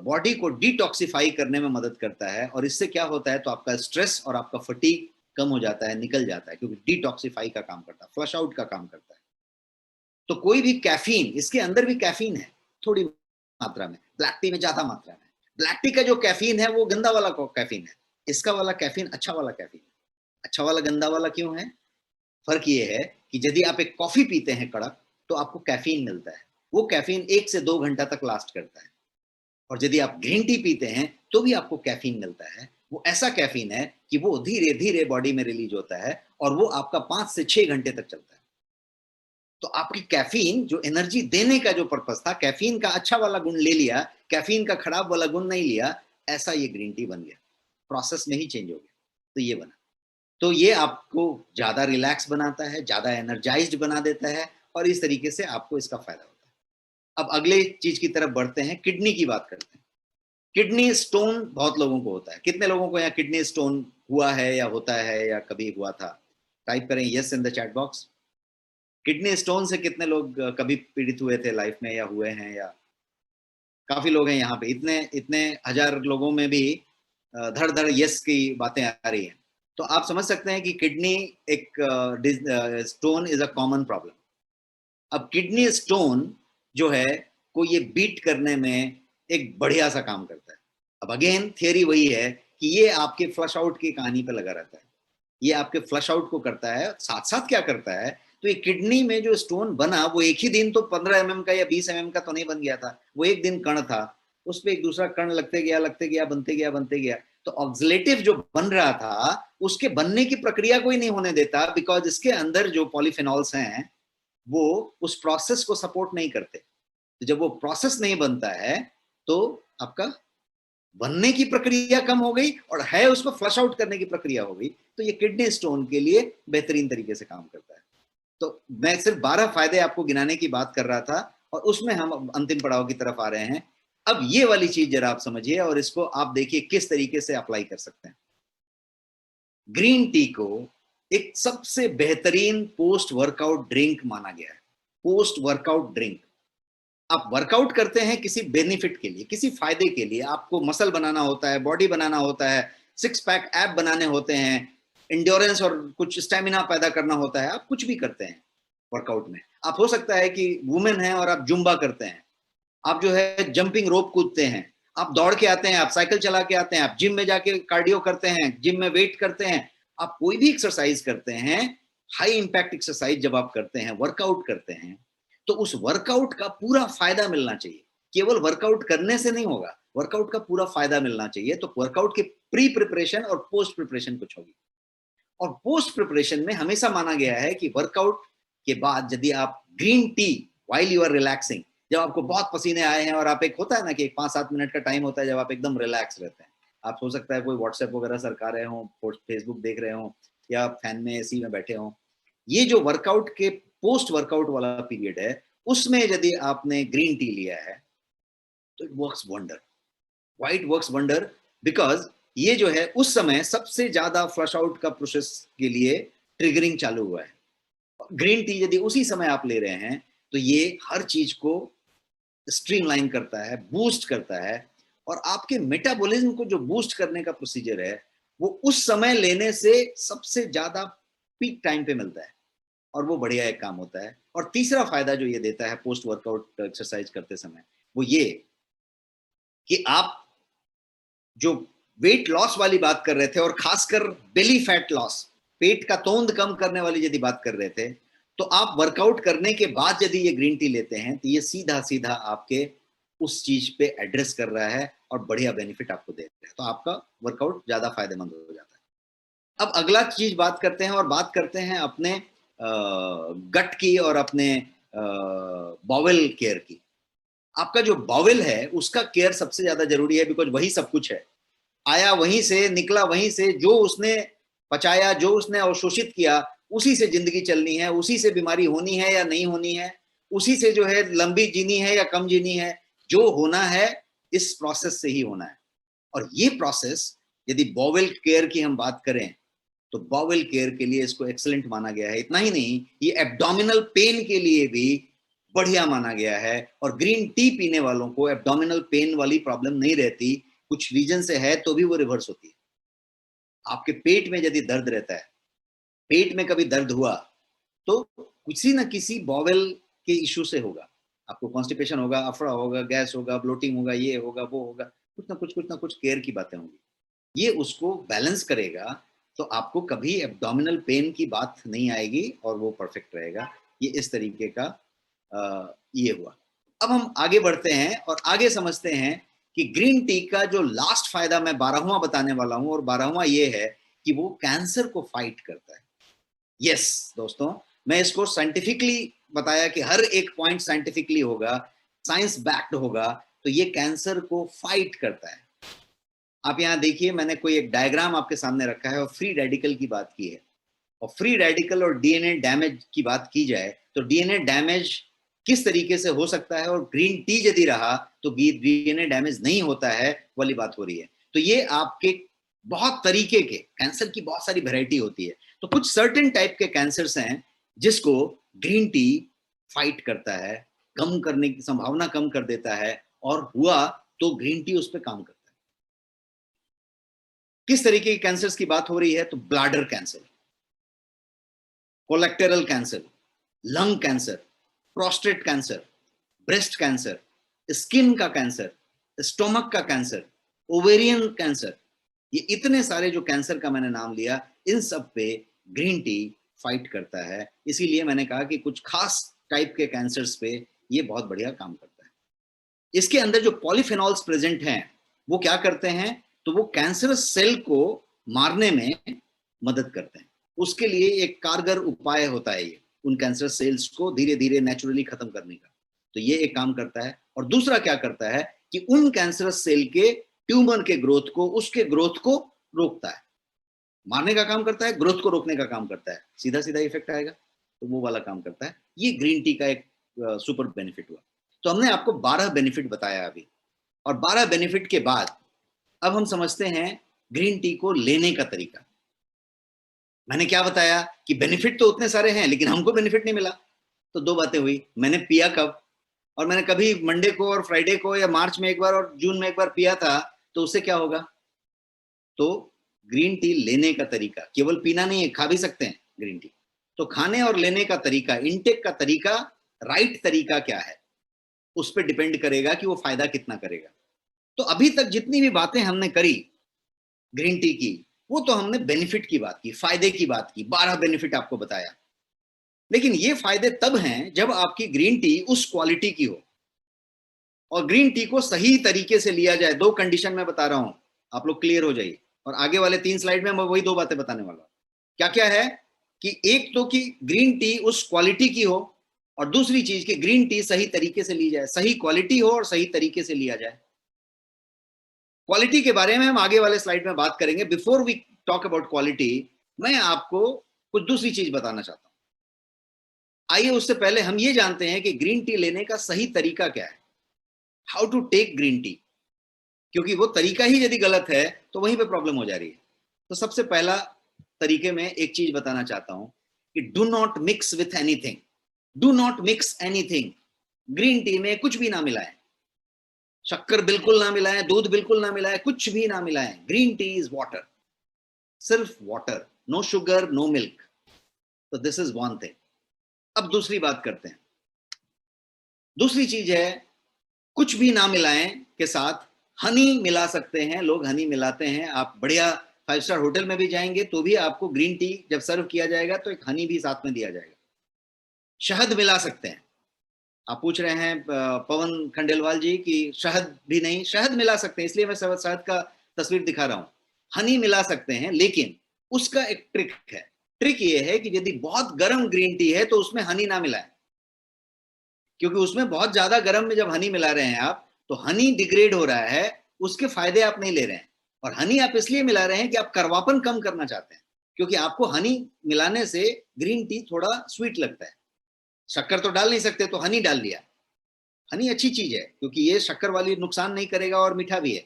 बॉडी को डिटॉक्सिफाई करने में मदद करता है, और इससे क्या होता है, तो आपका स्ट्रेस और आपका फटीग कम हो जाता है, निकल जाता है, क्योंकि डिटॉक्सिफाई का काम करता है, फ्लश आउट का काम करता है। तो कोई भी कैफीन, इसके अंदर भी कैफीन है थोड़ी मात्रा में, ब्लैक टी में ज्यादा मात्रा में। ब्लैक टी का जो कैफीन है वो गंदा वाला कैफीन है, इसका वाला कैफीन अच्छा वाला कैफीन है। अच्छा वाला गंदा वाला क्यों है? फर्क ये है कि यदि आप एक कॉफी पीते हैं कड़क, तो आपको कैफीन मिलता है, वो कैफीन 1 से 2 घंटा तक लास्ट करता है। और यदि आप ग्रीन टी पीते हैं तो भी आपको कैफीन मिलता है, वो ऐसा कैफीन है कि वो धीरे धीरे बॉडी में रिलीज होता है, और वो आपका 5 से 6 घंटे तक चलता है। तो आपकी कैफीन जो एनर्जी देने का जो पर्पस था, कैफीन का अच्छा वाला गुण ले लिया, कैफीन का खराब वाला गुण नहीं लिया, ऐसा ये ग्रीन टी बन गया, प्रोसेस में ही चेंज हो गया। तो ये बना। तो ये आपको ज्यादा रिलैक्स बनाता है, ज्यादा एनर्जाइज्ड बना देता है, और इस तरीके से आपको इसका फायदा होता है। अब अगले चीज की तरफ बढ़ते हैं, किडनी की बात करते हैं। किडनी स्टोन बहुत लोगों को होता है। कितने लोगों को यहाँ किडनी स्टोन हुआ है, या होता है, या कभी हुआ था? टाइप करें yes in the chat box. Kidney stone से कितने लोग कभी पीड़ित हुए थे लाइफ में, या हुए हैं, या काफी लोग हैं यहाँ पे। इतने इतने हजार लोगों में भी धड़ धड़ यस की बातें आ रही हैं। तो आप समझ सकते हैं कि किडनी एक stone is a common problem. अब किडनी स्टोन जो है को ये बीट करने में एक बढ़िया सा काम करता है। अब अगेन थियरी वही है कि ये आपके फ्लश आउट की कहानी पे लगा रहता है, ये आपके फ्लश आउट को करता है। साथ साथ क्या करता है, तो ये किडनी में जो स्टोन बना वो एक ही दिन तो 15 mm का या 20 mm का तो नहीं बन गया था, वो एक दिन कण था, उस पर एक दूसरा कण लगते गया, बनते गया। तो ऑक्सीलेटिव जो बन रहा था उसके बनने की प्रक्रिया को ही नहीं होने देता, बिकॉज इसके अंदर जो पॉलीफेनॉल्स हैं वो उस प्रोसेस को सपोर्ट नहीं करते। तो जब वो प्रोसेस नहीं बनता है तो आपका बनने की प्रक्रिया कम हो गई, और है उसको फ्लश आउट करने की प्रक्रिया हो गई। तो ये किडनी स्टोन के लिए बेहतरीन तरीके से काम करता है। तो मैं सिर्फ 12 फायदे आपको गिनाने की बात कर रहा था, और उसमें हम अंतिम पड़ाव की तरफ आ रहे हैं। अब ये वाली चीज जरा आप समझिए, और इसको आप देखिए किस तरीके से अप्लाई कर सकते हैं। ग्रीन टी को एक सबसे बेहतरीन पोस्ट वर्कआउट ड्रिंक माना गया है। Post workout drink. आप वर्कआउट करते हैं किसी बेनिफिट के लिए, किसी फायदे के लिए, आपको मसल बनाना होता है, बॉडी बनाना होता है, सिक्स पैक ऐप बनाने होते हैं, इंड्योरेंस और कुछ स्टेमिना पैदा करना होता है, आप कुछ भी करते हैं वर्कआउट में। आप हो सकता है कि वुमेन हैं और आप जुम्बा करते हैं, आप जो है जंपिंग रोप कूदते हैं, आप दौड़ के आते हैं, आप साइकिल चला के आते हैं, आप जिम में जाके कार्डियो करते हैं, जिम में वेट करते हैं, आप कोई भी एक्सरसाइज करते हैं, हाई इंपैक्ट एक्सरसाइज जब आप करते हैं, वर्कआउट करते हैं, तो उस वर्कआउट का पूरा फायदा मिलना चाहिए। केवल वर्कआउट करने से नहीं होगा, वर्कआउट का पूरा फायदा मिलना चाहिए। तो वर्कआउट के प्री प्रिपरेशन और पोस्ट प्रिपरेशन कुछ होगी। और पोस्ट प्रिपरेशन में हमेशा माना गया है कि वर्कआउट के बाद यदि आप green tea while you are relaxing, जब आपको बहुत पसीने आए हैं और आप, एक होता है ना कि 5-7 मिनट का टाइम होता है जब आप एकदम रिलैक्स रहते हैं, आप हो सकता है कोई व्हाट्सएप वगैरह सरका रहे हो, फेसबुक देख रहे हो, या फैन में एसी में बैठे हो, ये जो वर्कआउट के पोस्ट वर्कआउट वाला पीरियड है, उसमें यदि आपने ग्रीन टी लिया है तो it works wonder. Why it works wonder? Because ये जो है उस समय सबसे ज्यादा फ्लश आउट का प्रोसेस के लिए ट्रिगरिंग चालू हुआ है। ग्रीन टी यदि उसी समय आप ले रहे हैं तो ये हर चीज को स्ट्रीमलाइन करता है, बूस्ट करता है, और आपके मेटाबॉलिज्म को जो बूस्ट करने का प्रोसीजर है वो उस समय लेने से सबसे ज्यादा पीक टाइम पे मिलता है, और वो बढ़िया एक काम होता है। और तीसरा फायदा जो ये देता है पोस्ट वर्कआउट एक्सरसाइज करते समय वो ये कि आप जो वेट लॉस वाली बात कर रहे थे, और खासकर बेली फैट लॉस, पेट का तोंद कम करने वाली यदि बात कर रहे थे, तो आप वर्कआउट करने के बाद यदि ये ग्रीन टी लेते हैं तो ये सीधा सीधा आपके उस चीज पे एड्रेस कर रहा है और बढ़िया बेनिफिट आपको दे रहा है, तो आपका वर्कआउट ज्यादा फायदेमंद हो जाता है। अब अगला चीज बात करते हैं, और बात करते हैं अपने गट की और अपने बॉवेल केयर की। आपका जो बॉवेल है उसका केयर सबसे ज्यादा जरूरी है, बिकॉज वही सब कुछ है। आया वहीं से, निकला वहीं से, जो उसने पचाया, जो उसने अवशोषित किया, उसी से जिंदगी चलनी है, उसी से बीमारी होनी है या नहीं होनी है, उसी से जो है लंबी जीनी है या कम जीनी है, जो होना है इस प्रोसेस से ही होना है। और ये प्रोसेस यदि बॉवेल केयर की हम बात करें तो बॉवेल केयर के लिए इसको एक्सलेंट माना गया है। इतना ही नहीं, ये एब्डोमिनल पेन के लिए भी बढ़िया माना गया है, और ग्रीन टी पीने वालों को एब्डोमिनल पेन वाली प्रॉब्लम नहीं रहती। कुछ रीजन से है तो भी वो रिवर्स होती है। आपके पेट में यदि दर्द रहता है, पेट में कभी दर्द हुआ तो किसी न किसी बॉवेल के इश्यू से होगा। आपको कॉन्स्टिपेशन होगा, अफड़ा होगा, गैस होगा, ब्लोटिंग होगा, ये होगा, वो होगा, कुछ ना कुछ केयर की बातें होंगी। ये उसको बैलेंस करेगा तो आपको कभी एब्डोमिनल पेन की बात नहीं आएगी और वो परफेक्ट रहेगा। ये इस तरीके का ये हुआ। अब हम आगे बढ़ते हैं और आगे समझते हैं कि ग्रीन टी का जो लास्ट फायदा मैं 12वां बताने वाला हूं, और 12वां ये है कि वो कैंसर को फाइट करता है। यस दोस्तों, मैं इसको साइंटिफिकली बताया कि हर एक पॉइंट साइंटिफिकली होगा, साइंस बैक्ड होगा, तो ये कैंसर को फाइट करता है। आप यहाँ देखिए, मैंने कोई एक डायग्राम आपके सामने रखा है और फ्री रेडिकल की बात की है। और फ्री रेडिकल और डीएनए डैमेज की बात की जाए तो डीएनए डैमेज किस तरीके से हो सकता है, और ग्रीन टी यदि रहा तो डीएनए डैमेज नहीं होता है वाली बात हो रही है। तो ये आपके बहुत तरीके के कैंसर की बहुत सारी वैरायटी होती है, तो कुछ सर्टेन टाइप के कैंसर्स हैं जिसको ग्रीन टी फाइट करता है, कम करने की संभावना कम कर देता है, और हुआ तो ग्रीन टी उस पर काम करता है। किस तरीके के कैंसर्स की बात हो रही है, तो bladder cancer, colorectal cancer, lung cancer, prostate cancer, breast cancer, skin का कैंसर, स्टोमक का कैंसर, ओवेरियन कैंसर, ये इतने सारे जो कैंसर का मैंने नाम लिया, इन सब पे ग्रीन टी फाइट करता है। इसीलिए मैंने कहा कि कुछ खास टाइप के कैंसर्स पे ये बहुत बढ़िया काम करता है। इसके अंदर जो पॉलीफेनॉल्स प्रेजेंट हैं वो क्या करते हैं, तो वो कैंसरस सेल को मारने में मदद करते हैं। उसके लिए एक कारगर उपाय होता है ये, उन कैंसर सेल्स को धीरे धीरे नेचुरली खत्म करने का। तो ये एक काम करता है। और दूसरा क्या करता है कि उन कैंसरस सेल के ट्यूमर के ग्रोथ को, उसके ग्रोथ को रोकता है। मारने का काम करता है, ग्रोथ को रोकने का काम करता है, सीधा सीधा इफेक्ट आएगा, तो वो वाला काम करता है। ये ग्रीन टी का एक सुपर बेनिफिट हुआ। तो हमने आपको 12 बेनिफिट बताया अभी, और 12 बेनिफिट के बाद अब हम समझते हैं ग्रीन टी को लेने का तरीका। मैंने क्या बताया कि बेनिफिट तो उतने सारे हैं लेकिन हमको बेनिफिट नहीं मिला। तो दो बातें हुई, मैंने पिया कब, और मैंने कभी मंडे को और फ्राइडे को या मार्च में एक बार और जून में एक बार पिया था, तो उससे क्या होगा। तो ग्रीन टी लेने का तरीका, केवल पीना नहीं है, खा भी सकते हैं ग्रीन टी। तो खाने और लेने का तरीका, इनटेक का तरीका, राइट तरीका क्या है, उस पर डिपेंड करेगा कि वो फायदा कितना करेगा। तो अभी तक जितनी भी बातें हमने करी ग्रीन टी की, वो तो हमने बेनिफिट की बात की, फायदे की बात की, 12 बेनिफिट आपको बताया। लेकिन ये फायदे तब हैं जब आपकी ग्रीन टी उस क्वालिटी की हो, और ग्रीन टी को सही तरीके से लिया जाए। दो कंडीशन मैं बता रहा हूं, आप लोग क्लियर हो जाइए। और आगे वाले 3 स्लाइड में मैं वही दो बातें बताने वाला हूं। क्या क्या है कि एक तो कि ग्रीन टी उस क्वालिटी की हो, और दूसरी चीज कि ग्रीन टी सही तरीके से ली जाए, सही क्वालिटी हो और सही तरीके से लिया जाए। क्वालिटी के बारे में हम आगे वाले स्लाइड में बात करेंगे। Before we talk about quality, मैं आपको कुछ दूसरी चीज बताना चाहता हूं। आइए उससे पहले हम ये जानते हैं कि ग्रीन टी लेने का सही तरीका क्या है, how to take green tea. क्योंकि वो तरीका ही यदि गलत है तो वहीं पे प्रॉब्लम हो जा रही है। तो सबसे पहला तरीके में एक चीज बताना चाहता हूं कि do not mix with anything, do not mix anything. Green tea में कुछ भी ना मिलाएं, शक्कर बिल्कुल ना मिलाएं, दूध बिल्कुल ना मिलाएं, कुछ भी ना मिलाएं। ग्रीन टी इज वाटर, सिर्फ water, no sugar no milk. तो दिस इज वन थिंग। अब दूसरी बात करते हैं। दूसरी चीज है, कुछ भी ना मिलाएं के साथ हनी मिला सकते हैं। लोग हनी मिलाते हैं। आप बढ़िया 5 स्टार होटल में भी जाएंगे तो भी आपको ग्रीन टी जब सर्व किया जाएगा तो एक हनी भी साथ में दिया जाएगा। शहद मिला सकते हैं। आप पूछ रहे हैं पवन खंडेलवाल जी कि शहद भी नहीं, शहद मिला सकते हैं, इसलिए मैं शहद का तस्वीर दिखा रहा हूं। हनी मिला सकते हैं, लेकिन उसका एक ट्रिक है। ट्रिक ये है कि यदि बहुत गर्म ग्रीन टी है तो उसमें हनी ना मिलाएं, क्योंकि उसमें बहुत ज्यादा गर्म में जब हनी मिला रहे हैं आप, तो हनी डिग्रेड हो रहा है, उसके फायदे आप नहीं ले रहे हैं। और हनी आप इसलिए मिला रहे हैं कि आप करवापन कम करना चाहते हैं, क्योंकि आपको हनी मिलाने से ग्रीन टी थोड़ा स्वीट लगता है। शक्कर तो डाल नहीं सकते तो हनी डाल दिया। हनी अच्छी चीज है क्योंकि ये शक्कर वाली नुकसान नहीं करेगा और मीठा भी है,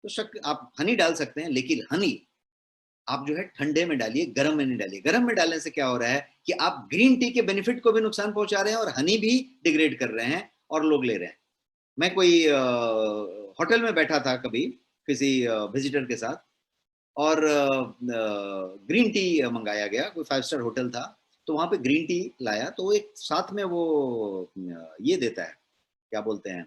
तो शक्कर आप हनी डाल सकते हैं। लेकिन हनी आप जो है ठंडे में डालिए, गर्म में नहीं डालिए। गर्म में डालने से क्या हो रहा है कि आप ग्रीन टी के बेनिफिट को भी नुकसान पहुंचा रहे हैं और हनी भी डिग्रेड कर रहे हैं और लोग ले रहे हैं। मैं कोई होटल में बैठा था कभी किसी विजिटर के साथ, और ग्रीन टी मंगाया गया, कोई 5 स्टार होटल था, तो वहां पे ग्रीन टी लाया तो एक साथ में वो ये देता है, क्या बोलते हैं,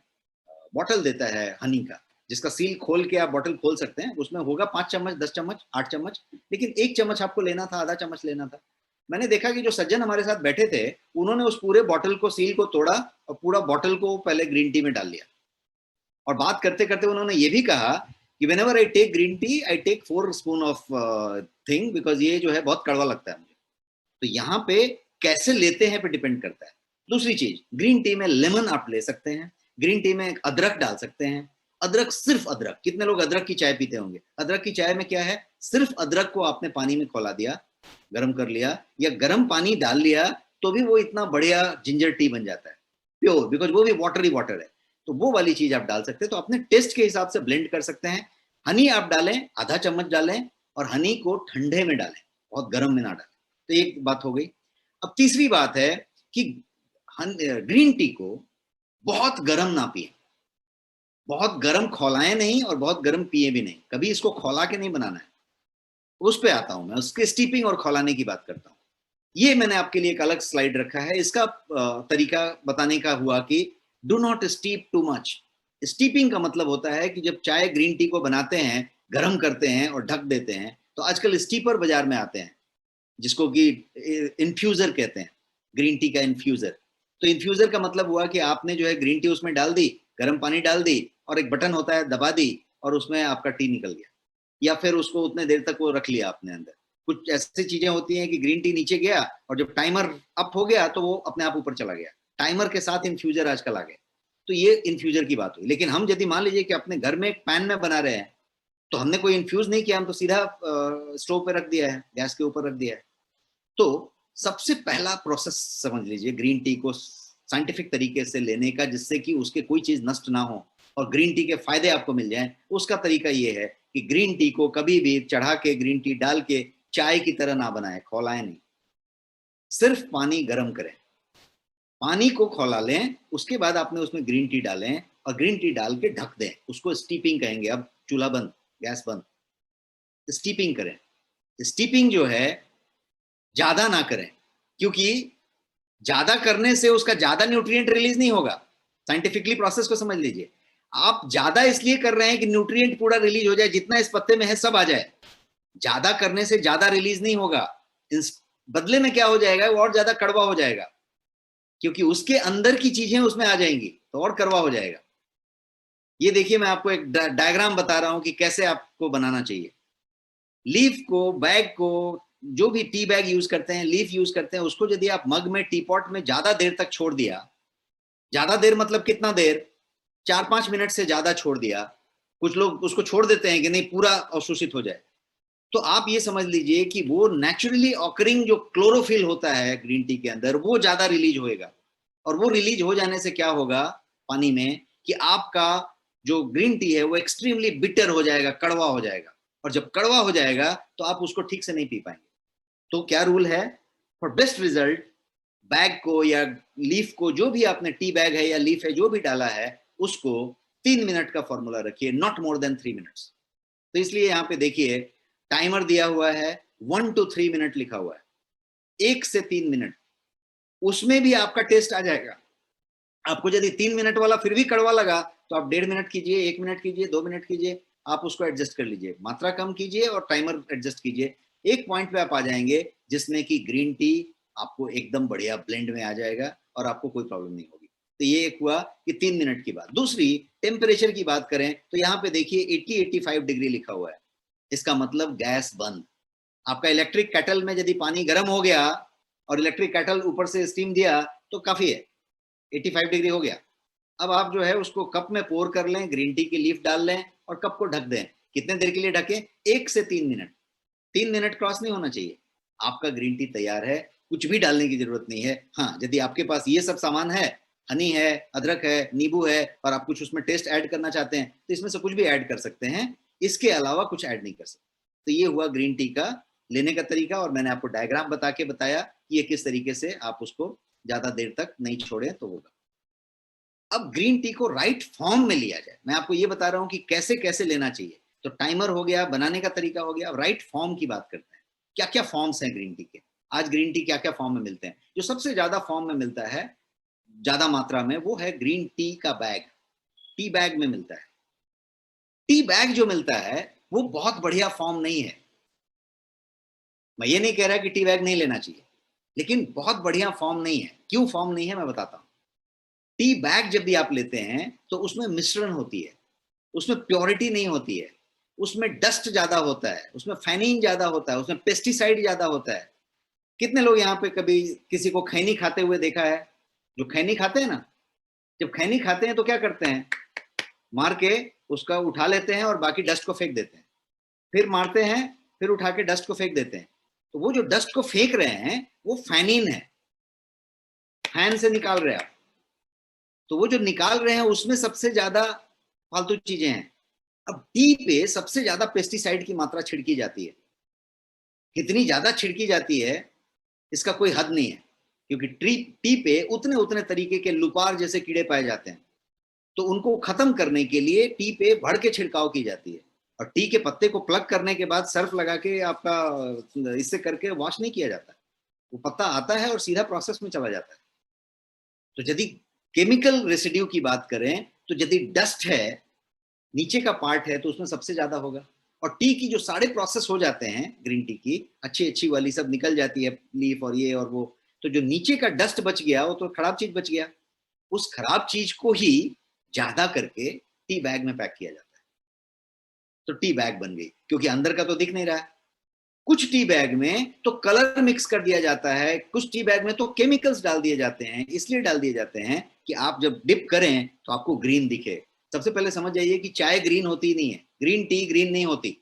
बॉटल देता है हनी का, जिसका सील खोल के आप बॉटल खोल सकते हैं। उसमें होगा 5 चम्मच 10 चम्मच 8 चम्मच, लेकिन 1 चम्मच आपको लेना था, आधा चम्मच लेना था। मैंने देखा कि जो सज्जन हमारे साथ बैठे थे उन्होंने उस पूरे बॉटल को, सील को तोड़ा और पूरा बॉटल को पहले ग्रीन टी में डाल लिया। और बात करते करते उन्होंने ये भी कहा कि whenever I take green tea I take 4 spoon of thing, because ये जो है बहुत कड़वा लगता है मुझे। तो यहाँ पे कैसे लेते हैं पे डिपेंड करता है। दूसरी चीज, ग्रीन टी में लेमन आप ले सकते हैं, ग्रीन टी में अदरक डाल सकते हैं। अदरक, सिर्फ अदरक। कितने लोग अदरक की चाय पीते होंगे? अदरक की चाय में क्या है, सिर्फ अदरक को आपने पानी में खौला दिया, गर्म कर लिया, या गर्म पानी डाल लिया, तो भी वो इतना बढ़िया जिंजर टी बन जाता है, प्योर, बिकॉज वो भी वाटरी वाटर है। तो वो वाली चीज आप डाल सकते हैं। तो अपने टेस्ट के हिसाब से ब्लेंड कर सकते हैं। हनी आप डालें, आधा चम्मच डालें, और हनी को ठंडे में डालें, बहुत गर्म में ना डालें। तो एक बात हो गई। अब तीसरी बात है कि ग्रीन टी को बहुत गर्म ना पिए, बहुत गर्म खौलाएं नहीं और बहुत गर्म पिए भी नहीं। कभी इसको खौला के नहीं बनाना है। उस पे आता हूं मैं, उसके स्टीपिंग और खौलाने की बात करता हूं। ये मैंने आपके लिए एक अलग स्लाइड रखा है। इसका तरीका बताने का हुआ कि do not steep too much. Steeping का मतलब होता है कि जब चाय ग्रीन टी को बनाते हैं, गर्म करते हैं और ढक देते हैं, तो आजकल स्टीपर बाजार में आते हैं, जिसको कि इन्फ्यूजर कहते हैं, ग्रीन टी का इन्फ्यूजर। तो इन्फ्यूजर का मतलब हुआ कि आपने जो है ग्रीन टी उसमें डाल दी, गर्म पानी डाल दी, और एक बटन होता है, दबा दी, और उसमें आपका टी निकल गया। या फिर उसको उतने देर तक वो रख लिया आपने अंदर। कुछ ऐसी चीजें होती हैं कि ग्रीन टी नीचे गया और जब टाइमर अप हो गया तो वो अपने आप ऊपर चला गया। टाइमर के साथ इन्फ्यूजर आजकल आ गए। तो ये इन्फ्यूजर की बात हुई। लेकिन हम यदि मान लीजिए कि अपने घर में एक पैन में बना रहे हैं, तो हमने कोई इन्फ्यूज नहीं किया, हम तो सीधा स्टोव पे रख दिया है, गैस के ऊपर रख दिया है। तो सबसे पहला प्रोसेस समझ लीजिए ग्रीन टी को साइंटिफिक तरीके से लेने का, जिससे कि उसके कोई चीज नष्ट ना हो और ग्रीन टी के फायदे आपको मिल जाएं। उसका तरीका ये है कि ग्रीन टी को कभी भी चढ़ा के, ग्रीन टी डाल के चाय की तरह ना बनाएं, खौलाएं नहीं। सिर्फ पानी गर्म करें, पानी को खौला लें, उसके बाद आपने उसमें ग्रीन टी डालें और ग्रीन टी डाल के ढक दें। उसको स्टीपिंग कहेंगे। अब चूल्हा बंद, गैस बंद, स्टीपिंग करें। स्टीपिंग जो है ज्यादा ना करें, क्योंकि ज्यादा करने से उसका ज्यादा न्यूट्रिएंट रिलीज नहीं होगा। साइंटिफिकली प्रोसेस को समझ लीजिए। आप ज्यादा इसलिए कर रहे हैं कि न्यूट्रिएंट पूरा रिलीज हो जाए, जितना इस पत्ते में है सब आ जाए। ज्यादा करने से ज्यादा रिलीज नहीं होगा। इस बदले में क्या हो जाएगा, वो और ज्यादा कड़वा हो जाएगा, क्योंकि उसके अंदर की चीजें उसमें आ जाएंगी, तो और कड़वा हो जाएगा। ये देखिए, मैं आपको एक डायग्राम बता रहा हूं कि कैसे आपको बनाना चाहिए। लीफ को, बैग को, जो भी टी बैग यूज करते हैं, लीफ यूज करते हैं, उसको यदि आप मग में, टी पॉट में ज्यादा देर तक छोड़ दिया, ज्यादा देर मतलब कितना देर, 4-5 मिनट से ज्यादा छोड़ दिया, कुछ लोग उसको छोड़ देते हैं कि नहीं पूरा अवशोषित हो जाए, तो आप ये समझ लीजिए कि वो नेचुरली ऑकरिंग जो क्लोरोफिल होता है ग्रीन टी के अंदर, वो ज्यादा रिलीज होएगा। और वो रिलीज हो जाने से क्या होगा पानी में, कि आपका जो ग्रीन टी है वो एक्सट्रीमली बिटर हो जाएगा, कड़वा हो जाएगा, और जब कड़वा हो जाएगा तो आप उसको ठीक से नहीं पी पाएंगे। तो क्या रूल है, फॉर बेस्ट रिजल्ट बैग को या लीफ को, जो भी आपने टी बैग है या लीफ है जो भी डाला है, उसको 3 मिनट का फॉर्मूला रखिए, नॉट मोर देन 3 मिनट्स। तो इसलिए यहाँ पे देखिए टाइमर दिया हुआ है, 1 to 3 मिनट लिखा हुआ है, 1 से 3 मिनट, उसमें भी आपका टेस्ट आ जाएगा। आपको यदि 3 मिनट वाला फिर भी कड़वा लगा तो आप 1.5 मिनट कीजिए, 1 मिनट कीजिए, 2 मिनट कीजिए, आप उसको एडजस्ट कर लीजिए, मात्रा कम कीजिए और टाइमर एडजस्ट कीजिए। एक पॉइंट पे आप आ जाएंगे जिसमें कि ग्रीन टी आपको एकदम बढ़िया ब्लेंड में आ जाएगा और आपको कोई प्रॉब्लम नहीं होगी। तो ये एक हुआ कि 3 मिनट की बात। दूसरी, टेम्परेचर की बात करें तो यहाँ पे देखिए 80-85 डिग्री लिखा हुआ है, इसका मतलब गैस बंद। आपका इलेक्ट्रिक केटल में यदि पानी गर्म हो गया और इलेक्ट्रिक केटल ऊपर से स्टीम दिया तो काफी है, 85 डिग्री हो गया। अब आप जो है उसको कप में पोर कर लें, ग्रीन टी की लीफ डाल लें और कप को ढक दें। कितने देर के लिए ढकें? 1 से 3 मिनट। 3 मिनट क्रॉस नहीं होना चाहिए। आपका ग्रीन टी तैयार है, कुछ भी डालने की जरूरत नहीं है। हाँ, यदि आपके पास ये सब सामान है, हनी है, अदरक है, नींबू है, और आप कुछ उसमें टेस्ट ऐड करना चाहते हैं तो इसमें से कुछ भी ऐड कर सकते हैं, इसके अलावा कुछ ऐड नहीं कर सकते। तो ये हुआ ग्रीन टी का लेने का तरीका, और मैंने आपको डायग्राम बता के बताया कि ये किस तरीके से आप उसको ज्यादा देर तक नहीं छोड़े तो होगा। अब ग्रीन टी को राइट फॉर्म में लिया जाए, मैं आपको ये बता रहा हूं कि कैसे कैसे लेना चाहिए। तो टाइमर हो गया, बनाने का तरीका हो गया, राइट फॉर्म की बात करते हैं। क्या क्या फॉर्म्स हैं ग्रीन टी के? आज ग्रीन टी क्या क्या फॉर्म में मिलते हैं? जो सबसे ज्यादा फॉर्म में मिलता है, ज्यादा मात्रा में, वो है ग्रीन टी का बैग। टी बैग में मिलता है। टी बैग जो मिलता है वो बहुत बढ़िया फॉर्म नहीं है। मैं ये नहीं कह रहा कि टी बैग नहीं लेना चाहिए, लेकिन बहुत बढ़िया फॉर्म नहीं है। क्यों फॉर्म नहीं है मैं बताता हूं। टी बैग जब भी आप लेते हैं तो उसमें मिश्रण होती है, उसमें प्योरिटी नहीं होती है, उसमें डस्ट ज्यादा होता है, उसमें फैनिन ज्यादा होता है, उसमें पेस्टिसाइड ज्यादा होता है। कितने लोग यहाँ पे कभी किसी को खैनी खाते हुए देखा है? जो खैनी खाते हैं ना, जब खैनी खाते हैं तो क्या करते हैं, मार के उसका उठा लेते हैं और बाकी डस्ट को फेंक देते हैं, फिर मारते हैं, फिर उठा के डस्ट को फेंक देते हैं। तो वो जो डस्ट को फेंक रहे हैं वो फैनिन है, फैन से निकाल रहे हैं। तो वो जो निकाल रहे हैं उसमें सबसे ज्यादा फालतू चीजें हैं। अब टी पे सबसे ज्यादा पेस्टिसाइड की मात्रा छिड़की जाती है। कितनी ज्यादा छिड़की जाती है इसका कोई हद नहीं है, क्योंकि टी पे उतने उतने तरीके के लुपार जैसे कीड़े पाए जाते हैं। तो उनको खत्म करने के लिए टी पे भर के छिड़काव की जाती है, और टी के पत्ते को प्लग करने के बाद सर्फ लगा के आपका इससे करके वॉश नहीं किया जाता। वो पत्ता आता है और सीधा प्रोसेस में चला जाता है। तो यदि केमिकल रेसिड्यू की बात करें तो यदि डस्ट है, नीचे का पार्ट है, तो उसमें सबसे ज्यादा होगा। और टी की जो सारे प्रोसेस हो जाते हैं ग्रीन टी की, अच्छी अच्छी वाली सब निकल जाती है, लीफ और ये और वो, तो जो नीचे का डस्ट बच गया वो तो खराब चीज बच गया। उस खराब चीज को ही ज्यादा करके टी बैग में पैक किया जाता है, तो टी बैग बन गई, क्योंकि अंदर का तो दिख नहीं रहा है। कुछ टी बैग में तो कलर मिक्स कर दिया जाता है, कुछ टी बैग में तो केमिकल्स डाल दिए जाते हैं, इसलिए डाल दिए जाते हैं कि आप जब डिप करें तो आपको ग्रीन दिखे। सबसे पहले समझ जाइए कि चाय ग्रीन होती नहीं है, ग्रीन टी ग्रीन नहीं होती।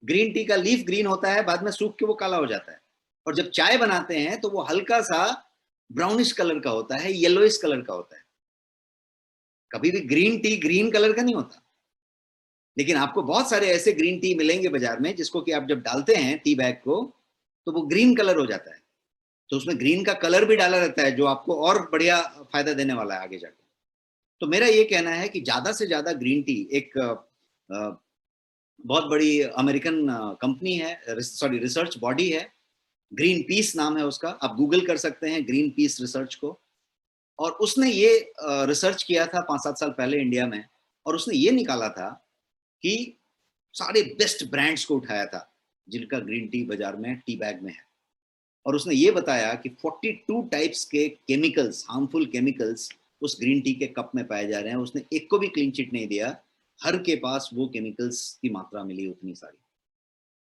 ग्रीन टी का लीफ ग्रीन होता है, बाद में सूख के वो काला हो जाता है, और जब चाय बनाते हैं तो वो हल्का सा ब्राउनिश कलर का होता है, येलोइश कलर का होता है। कभी भी ग्रीन टी ग्रीन कलर का नहीं होता। लेकिन आपको बहुत सारे ऐसे ग्रीन टी मिलेंगे बाजार में जिसको कि आप जब डालते हैं टी बैग को तो वो ग्रीन कलर हो जाता है। तो उसमें ग्रीन का कलर भी डाला रहता है जो आपको और बढ़िया फायदा देने वाला है आगे जाकर। तो मेरा ये कहना है कि ज्यादा से ज्यादा ग्रीन टी, एक बहुत बड़ी अमेरिकन कंपनी है, सॉरी रिसर्च बॉडी है, ग्रीन पीस नाम है उसका, आप गूगल कर सकते हैं ग्रीन पीस रिसर्च को। और उसने ये रिसर्च किया था 5-7 साल पहले इंडिया में, और उसने ये निकाला था कि सारे बेस्ट ब्रांड्स को उठाया था जिनका ग्रीन टी बाजार में टी बैग में है, और उसने ये बताया कि 42 टाइप्स के केमिकल्स, हार्मफुल केमिकल्स उस ग्रीन टी के कप में पाए जा रहे हैं। उसने एक को भी क्लीन चिट नहीं दिया, हर के पास वो केमिकल्स की मात्रा मिली उतनी सारी।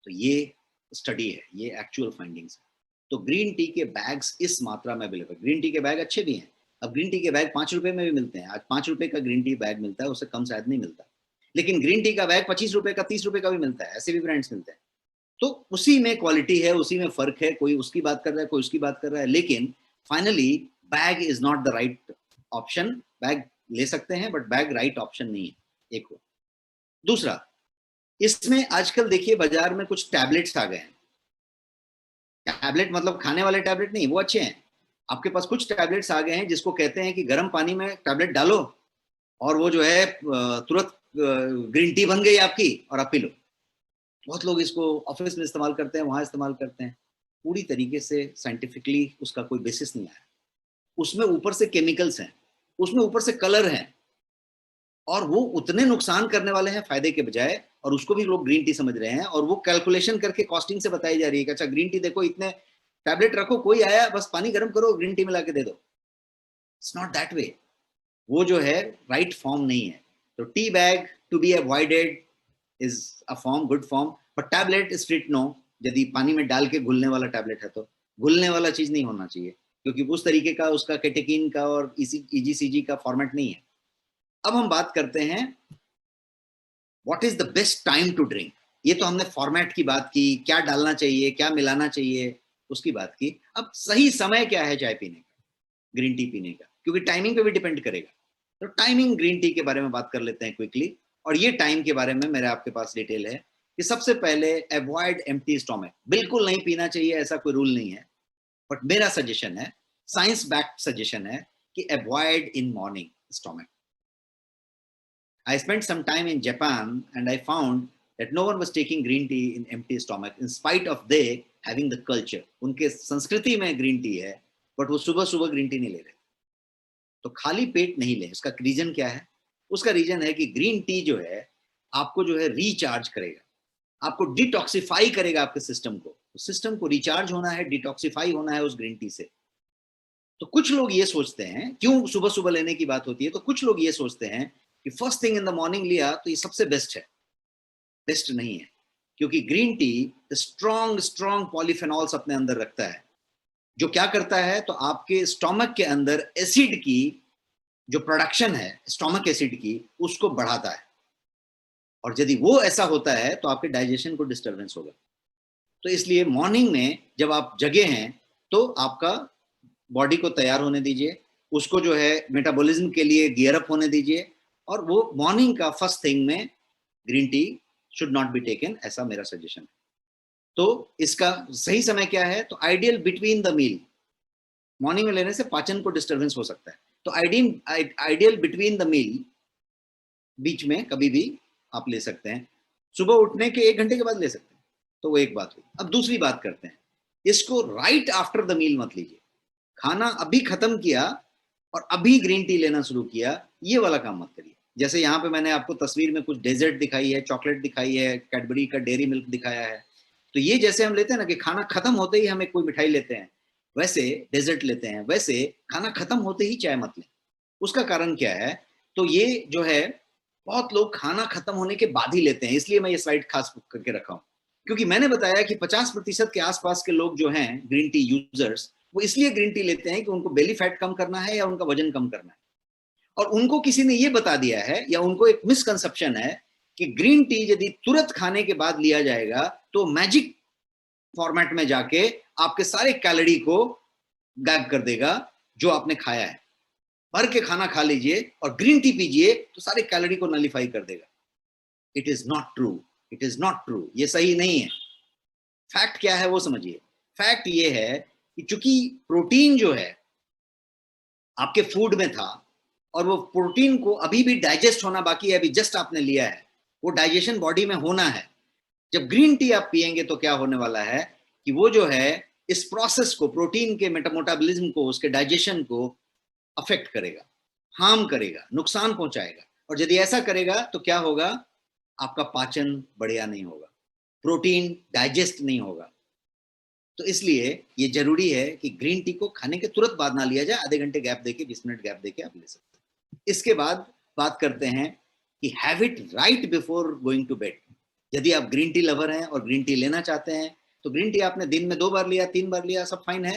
तो ये स्टडी है, ये एक्चुअल फाइंडिंग्स है। तो ग्रीन टी के बैग्स इस मात्रा में अवेलेबल, ग्रीन टी के बैग अच्छे भी हैं। अब ग्रीन टी के बैग 5 रुपए में भी मिलते हैं, आज 5 रुपए का ग्रीन टी बैग मिलता है, उससे कम शायद नहीं मिलता। लेकिन ग्रीन टी का बैग 25 रुपए का, 30 रुपए का भी मिलता है, ऐसे भी ब्रांड्स मिलते हैं। तो उसी में क्वालिटी है, उसी में फर्क है, कोई उसकी बात कर रहा है, कोई उसकी बात कर रहा है, लेकिन finally bag is not the right option. Bag ले सकते हैं बट बैग राइट ऑप्शन नहीं है। एक हो। दूसरा, इसमें आजकल देखिए बाजार में कुछ टैबलेट्स आ गए हैं। टैबलेट मतलब खाने वाले टैबलेट नहीं, वो अच्छे हैं। आपके पास कुछ टैबलेट्स आ गए हैं जिसको कहते हैं कि गर्म पानी में टैबलेट डालो और वो जो है तुरंत ग्रीन टी बन गई आपकी और आप पी लो। बहुत लोग इसको ऑफिस में इस्तेमाल करते हैं, वहां इस्तेमाल करते हैं। पूरी तरीके से साइंटिफिकली उसका कोई बेसिस नहीं आया। उसमें ऊपर से केमिकल्स हैं, उसमें ऊपर से कलर हैं, और वो उतने नुकसान करने वाले हैं फायदे के बजाय, और उसको भी लोग ग्रीन टी समझ रहे हैं, और वो कैलकुलेशन करके कॉस्टिंग से बताई जा रही है कि अच्छा ग्रीन टी देखो इतने टैबलेट रखो, कोई आया बस पानी गर्म करो ग्रीन टी मिला के दे दो। It's not that way. वो जो है राइट फॉर्म नहीं है। तो tea bag to be avoided is a form, good form, but tablet strict no. यदि पानी में डाल के घुलने वाला टैबलेट है तो घुलने वाला चीज नहीं होना चाहिए, क्योंकि उस तरीके का उसका केटेकिन का और ईजीसीजी का फॉर्मेट नहीं है। अब हम बात करते हैं what is the best time to drink. ये तो हमने फॉर्मेट की बात की, क्या डालना चाहिए, क्या मिलाना चाहिए, उसकी बात की। अब सही समय क्या है चाय पीने का, ग्रीन टी पीने का, क्योंकि टाइमिंग पे भी डिपेंड करेगा। तो टाइमिंग ग्रीन टी के बारे में बात कर लेते हैं क्विकली। और ये टाइम के बारे में मेरे आपके पास डिटेल है कि सबसे पहले अवॉइड एम्प्टी स्टोमक। बिल्कुल नहीं पीना चाहिए, ऐसा कोई रूल नहीं है, बट मेरा सजेशन है, साइंस बैक्ड सजेशन है, कि avoid in morning stomach. I spent some time in Japan and I found that no one was taking green tea in empty stomach in spite of they having the culture. उनके संस्कृति में ग्रीन टी है, बट वो सुबह सुबह ग्रीन टी नहीं ले रहे। तो खाली पेट नहीं लें। उसका रीजन क्या है? उसका रीजन है कि ग्रीन टी जो है आपको जो है रिचार्ज करेगा, आपको डिटॉक्सिफाई करेगा आपके सिस्टम को। सिस्टम को रिचार्ज होना है, डिटॉक्सिफाई होना है उस ग्रीन टी से। तो कुछ लोग ये सोचते हैं, क्यों सुबह सुबह लेने की बात होती है, तो कुछ लोग ये सोचते हैं कि first thing in the morning लिया तो ये सबसे बेस्ट है। बेस्ट नहीं है, क्योंकि green tea strong strong polyphenols अपने अंदर रखता है, जो क्या करता है, तो आपके स्टोमक के अंदर एसिड की जो प्रोडक्शन है, स्टोमक एसिड की, उसको बढ़ाता है। और यदि वो ऐसा होता है तो आपके डाइजेशन को डिस्टर्बेंस होगा। तो इसलिए मॉर्निंग में जब आप जगे हैं तो आपका बॉडी को तैयार होने दीजिए, उसको जो है मेटाबॉलिज्म के लिए गियर अप होने दीजिए, और वो मॉर्निंग का फर्स्ट थिंग में green tea should not be taken, ऐसा मेरा सजेशन है। तो इसका सही समय क्या है? तो ideal between the meal. Morning में लेने से पाचन को डिस्टर्बेंस हो सकता है, तो आइडियल बिटवीन द मील, बीच में कभी भी आप ले सकते हैं। सुबह उठने के 1 घंटे के बाद ले सकते हैं। तो वो एक बात हुई। अब दूसरी बात करते हैं, इसको राइट आफ्टर द मील मत लीजिए। खाना अभी खत्म किया और अभी ग्रीन टी लेना शुरू किया, ये वाला काम मत करिए। जैसे यहाँ पे मैंने आपको तस्वीर में कुछ डेजर्ट दिखाई है, चॉकलेट दिखाई है, कैडबरी का डेयरी मिल्क दिखाया है। तो ये जैसे हम लेते हैं ना कि खाना खत्म होते ही हम एक कोई मिठाई लेते हैं, वैसे डेजर्ट लेते हैं, वैसे खाना खत्म होते ही चाय मत लें। उसका कारण क्या है? तो ये जो है बहुत लोग खाना खत्म होने के बाद ही लेते हैं, इसलिए मैं ये स्लाइड खास करके रखा हूँ। क्योंकि मैंने बताया कि 50% के आसपास के लोग जो हैं ग्रीन टी यूजर्स, वो इसलिए ग्रीन टी लेते हैं कि उनको बेली फैट कम करना है या उनका वजन कम करना है। और उनको किसी ने ये बता दिया है, या उनको एक मिसकंसेप्शन है कि ग्रीन टी यदि तुरंत खाने के बाद लिया जाएगा तो मैजिक फॉर्मेट में जाके आपके सारे कैलोरी को गायब कर देगा जो आपने खाया है। भर के खाना खा लीजिए और ग्रीन टी पीजिए तो सारे कैलोरी को नलीफाई कर देगा। It is not true, it is not true, ये सही नहीं है। फैक्ट क्या है वो समझिए। फैक्ट ये है कि चूंकि प्रोटीन जो है आपके फूड में था, और वो प्रोटीन को अभी भी डाइजेस्ट होना बाकी है, अभी जस्ट आपने लिया है, वो डाइजेशन बॉडी में होना है। जब ग्रीन टी आप पिएंगे तो क्या होने वाला है कि वो जो है इस प्रोसेस को, प्रोटीन के मेटाबॉलिज्म को, उसके डाइजेशन को अफेक्ट करेगा, हार्म करेगा, नुकसान पहुंचाएगा। और यदि ऐसा करेगा तो क्या होगा? आपका पाचन बढ़िया नहीं होगा, प्रोटीन डाइजेस्ट नहीं होगा। तो इसलिए ये जरूरी है कि ग्रीन टी को खाने के तुरंत बाद ना लिया जाए, आधे घंटे गैप देके, 20 मिनट गैप देके आप ले सकते हैं। इसके बाद बात करते हैं कि have it right before going to bed. यदि आप ग्रीन टी लवर हैं और ग्रीन टी लेना चाहते हैं तो ग्रीन टी आपने दिन में 2 बार लिया, 3 बार लिया, सब फाइन है।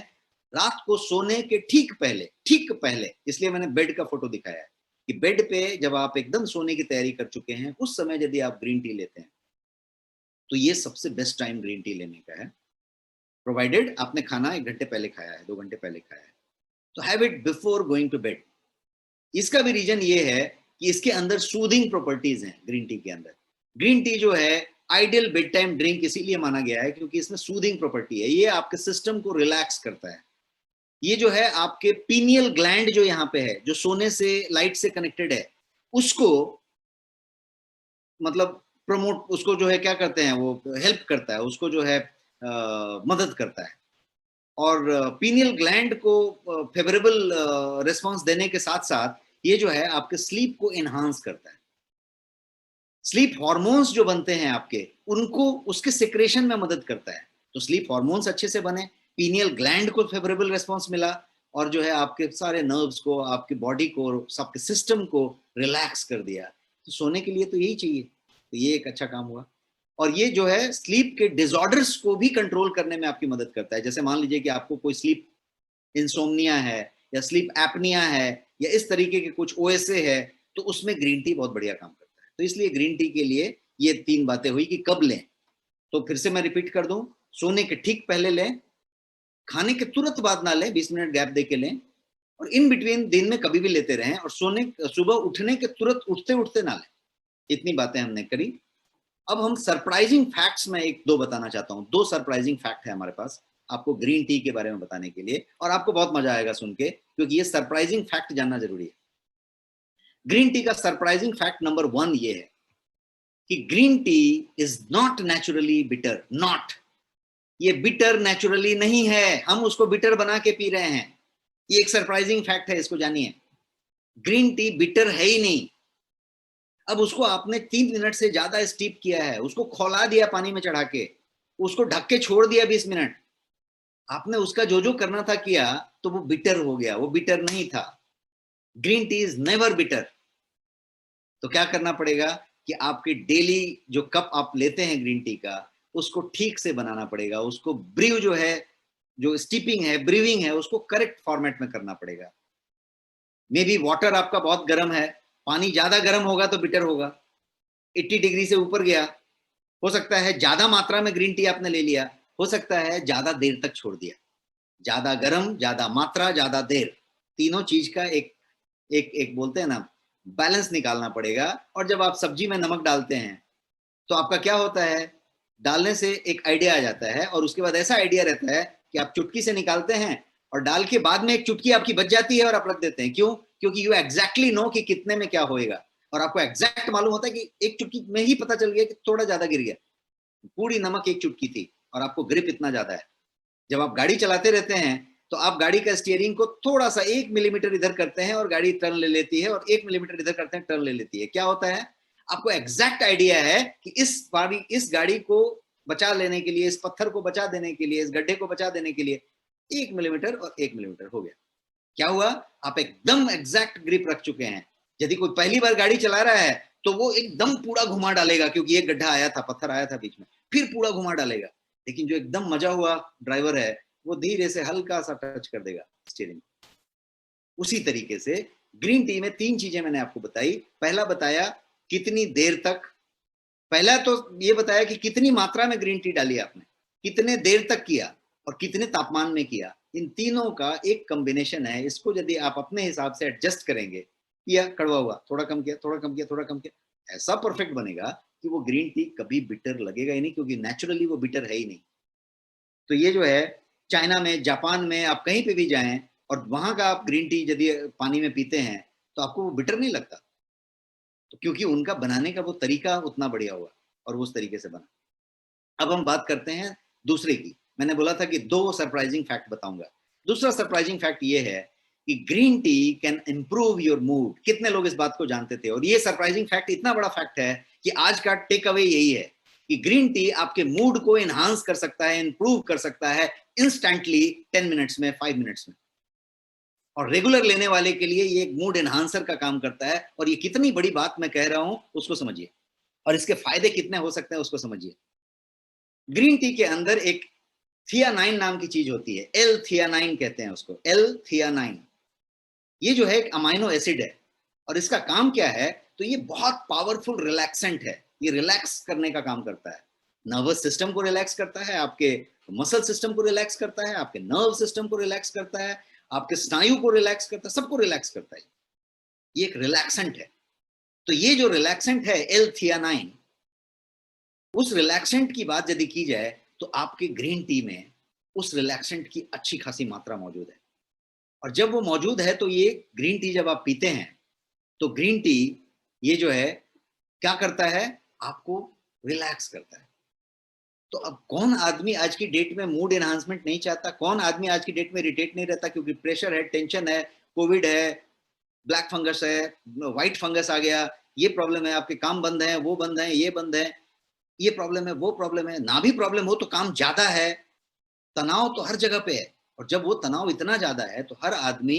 रात को सोने के ठीक पहले, इसलिए मैंने बेड का फोटो दिखाया है कि बेड पे जब आप एकदम सोने की तैयारी कर चुके हैं, उस समय यदि आप ग्रीन टी लेते हैं तो ये सबसे बेस्ट टाइम ग्रीन टी लेने का है, प्रोवाइडेड आपने खाना 1 घंटे पहले खाया है, 2 घंटे पहले खाया है। तो have it before going to bed. इसका भी रीजन ये है कि इसके अंदर सूदिंग प्रॉपर्टीज हैं ग्रीन टी के अंदर। ग्रीन टी जो है आइडियल बेड टाइम ड्रिंक इसीलिए माना गया है क्योंकि इसमें सूदिंग प्रॉपर्टी है, ये आपके सिस्टम को रिलैक्स करता है। ये जो है आपके पीनियल ग्लैंड जो यहाँ पे है, जो सोने से लाइट से कनेक्टेड है, उसको मतलब प्रमोट, उसको जो है क्या करते हैं, वो हेल्प करता है, उसको जो है मदद करता है। और पीनियल ग्लैंड को फेवरेबल रिस्पॉन्स देने के साथ साथ ये जो है आपके स्लीप को एनहांस करता है। स्लीप हार्मोन्स जो बनते हैं आपके, उनको उसके सिक्रेशन में मदद करता है। तो स्लीप हार्मोन्स अच्छे से बने, पीनियल ग्लैंड को फेवरेबल रिस्पॉन्स मिला, और जो है आपके सारे नर्व्स को, आपकी बॉडी को, सबके सिस्टम को रिलैक्स कर दिया। तो सोने के लिए तो यही चाहिए, तो ये एक अच्छा काम हुआ। और ये जो है स्लीप के डिसऑर्डर्स को भी कंट्रोल करने में आपकी मदद करता है। जैसे मान लीजिए कि आपको कोई स्लीप इंसोम्निया है या स्लीप एपनिया है या इस तरीके के कुछ ओएसए है, तो उसमें ग्रीन टी बहुत बढ़िया काम करता है। तो इसलिए ग्रीन टी के लिए ये 3 बातें हुई कि कब लें। तो फिर से मैं रिपीट कर दूं, सोने के ठीक पहले लें, खाने के तुरंत बाद ना लें, 20 मिनट गैप दे के लें, और इन बिटवीन दिन में कभी भी लेते रहें, और सुबह उठने के तुरंत उठते उठते ना लें। इतनी बातें हमने करी। अब हम सरप्राइजिंग फैक्ट्स में 1-2 बताना चाहता हूं। 2 सरप्राइजिंग फैक्ट है हमारे पास आपको ग्रीन टी के बारे में बताने के लिए, और आपको बहुत मजा आएगा सुन के, क्योंकि ये सरप्राइजिंग फैक्ट जानना जरूरी है। ग्रीन टी का सरप्राइजिंग फैक्ट नंबर 1 ये है कि green tea is not naturally bitter. Not, ये बिटर नेचुरली नहीं है, हम उसको बिटर बना के पी रहे हैं। ये एक सरप्राइजिंग फैक्ट है, इसको जानिए। ग्रीन टी बिटर है ही नहीं। अब उसको आपने 3 मिनट से ज्यादा स्टीप किया है, उसको खौला दिया पानी में चढ़ा के, उसको ढक के छोड़ दिया 20 मिनट, आपने उसका जो जो करना था किया, तो वो बिटर हो गया, वो बिटर नहीं था। Green tea is never bitter. तो क्या करना पड़ेगा कि आपके डेली जो कप आप लेते हैं ग्रीन टी का, उसको ठीक से बनाना पड़ेगा, उसको ब्रीव जो है, जो स्टीपिंग है, ब्रीविंग है, उसको करेक्ट फॉर्मेट में करना पड़ेगा। मे बी वाटर आपका बहुत गर्म है, पानी ज्यादा गर्म होगा तो बिटर होगा, 80 डिग्री से ऊपर गया, हो सकता है ज्यादा मात्रा में ग्रीन टी आपने ले लिया, हो सकता है ज्यादा देर तक छोड़ दिया। ज्यादा गर्म, ज्यादा मात्रा, ज्यादा देर, तीनों चीज का एक एक एक बोलते हैं ना, बैलेंस निकालना पड़ेगा। और जब आप सब्जी में नमक डालते हैं तो आपका क्या होता है, डालने से एक आइडिया आ जाता है, और उसके बाद ऐसा आइडिया रहता है कि आप चुटकी से निकालते हैं, और डाल के बाद में एक चुटकी आपकी बच जाती है और आप रख देते हैं। क्यों? क्योंकि यू एग्जैक्टली नो कि कितने में क्या होएगा, और आपको एग्जैक्ट मालूम होता है कि एक चुटकी में ही पता चल गया कि थोड़ा ज्यादा गिर गया, पूरी नमक एक चुटकी थी, और आपको ग्रिप इतना ज्यादा है। जब आप गाड़ी चलाते रहते हैं तो आप गाड़ी का स्टीयरिंग को थोड़ा सा 1 मिलीमीटर इधर करते हैं और गाड़ी टर्न ले लेती है, और 1 मिलीमीटर इधर करते हैं, टर्न ले लेती है। क्या होता है, आपको एग्जैक्ट आइडिया है कि इस गाड़ी को बचा लेने के लिए, इस पत्थर को बचा देने के लिए, इस गड्ढे को बचा देने के लिए 1 मिलीमीटर और 1 मिलीमीटर हो गया। क्या हुआ, आप एकदम एग्जैक्ट ग्रिप रख चुके हैं। यदि कोई पहली बार गाड़ी चला रहा है तो वो एकदम पूरा घुमा डालेगा, क्योंकि एक गड्ढा आया था, पत्थर आया था बीच में, फिर पूरा घुमा डालेगा। लेकिन जो एकदम मजा हुआ ड्राइवर है, वो धीरे से हल्का सा टच कर देगा स्टीयरिंग। उसी तरीके से ग्रीन टी में 3 चीजें मैंने आपको बताई। पहला बताया कितनी देर तक, पहला तो ये बताया कि कितनी मात्रा में ग्रीन टी डाली आपने, कितने देर तक किया, और कितने तापमान में किया। इन तीनों का एक कॉम्बिनेशन है। इसको यदि आप अपने हिसाब से एडजस्ट करेंगे, किया, कड़वा हुआ, थोड़ा कम किया, थोड़ा कम किया, थोड़ा कम किया, ऐसा परफेक्ट बनेगा कि वो ग्रीन टी कभी बिटर लगेगा ही नहीं, क्योंकि नेचुरली वो बिटर है ही नहीं। तो ये जो है, चाइना में, जापान में, आप कहीं पे भी जाएं और वहां का आप ग्रीन टी यदि पानी में पीते हैं तो आपको वो बिटर नहीं लगता, तो क्योंकि उनका बनाने का वो तरीका उतना बढ़िया हुआ और वो उस तरीके से बना। अब हम बात करते हैं दूसरे की। मैंने बोला था कि 2 सरप्राइजिंग फैक्ट बताऊंगा। दूसरा सरप्राइजिंग फैक्ट ये है कि green tea can improve your mood. कितने लोग इस बात को जानते थे? और ये सरप्राइजिंग फैक्ट इतना बड़ा फैक्ट है कि आज का टेक अवे यही है कि ग्रीन टी आपके मूड को एनहांस कर सकता है, इंप्रूव कर सकता है इंस्टेंटली, 10 मिनट्स में, 5 मिनट्स में। और रेगुलर लेने वाले के लिए ये एक मूड एनहांसर का काम करता है। और ये कितनी बड़ी बात मैं कह रहा हूं उसको समझिए, और इसके फायदे कितने हो सकते हैं उसको समझिए। ग्रीन टी के अंदर एक थियानाइन नाम की चीज होती है, एल थियानाइन कहते हैं उसको, एल थियानाइन। ये जो है एक अमाइनो एसिड है, और इसका काम क्या है, तो ये बहुत पावरफुल रिलैक्सेंट है। ये रिलैक्स करने का काम करता है, नर्वस सिस्टम को रिलैक्स करता है, आपके मसल सिस्टम को रिलैक्स करता है, आपके नर्व सिस्टम को रिलैक्स करता है, आपके स्नायु को रिलैक्स करता है, सबको रिलैक्स करता है। ये एक रिलैक्सेंट है। तो ये जो रिलैक्सेंट है L-थियानाइन, उस रिलैक्सेंट की बात यदि की जाए तो आपके ग्रीन टी में उस रिलैक्सेंट की अच्छी खासी मात्रा मौजूद है। और जब वो मौजूद है तो ये ग्रीन टी जब आप पीते हैं तो ग्रीन टी ये जो है क्या करता है, आपको रिलैक्स करता है। तो अब कौन आदमी आज की डेट में मूड एनहांसमेंट नहीं चाहता? कौन आदमी आज की डेट में इरिटेट नहीं रहता? क्योंकि प्रेशर है, टेंशन है, कोविड है, ब्लैक फंगस है, व्हाइट फंगस आ गया, ये प्रॉब्लम है, आपके काम बंद है, वो बंद है, ये बंद है, ये प्रॉब्लम है, वो प्रॉब्लम है। ना भी प्रॉब्लम हो तो काम ज्यादा है, तनाव तो हर जगह पे है। और जब वो तनाव इतना ज्यादा है तो हर आदमी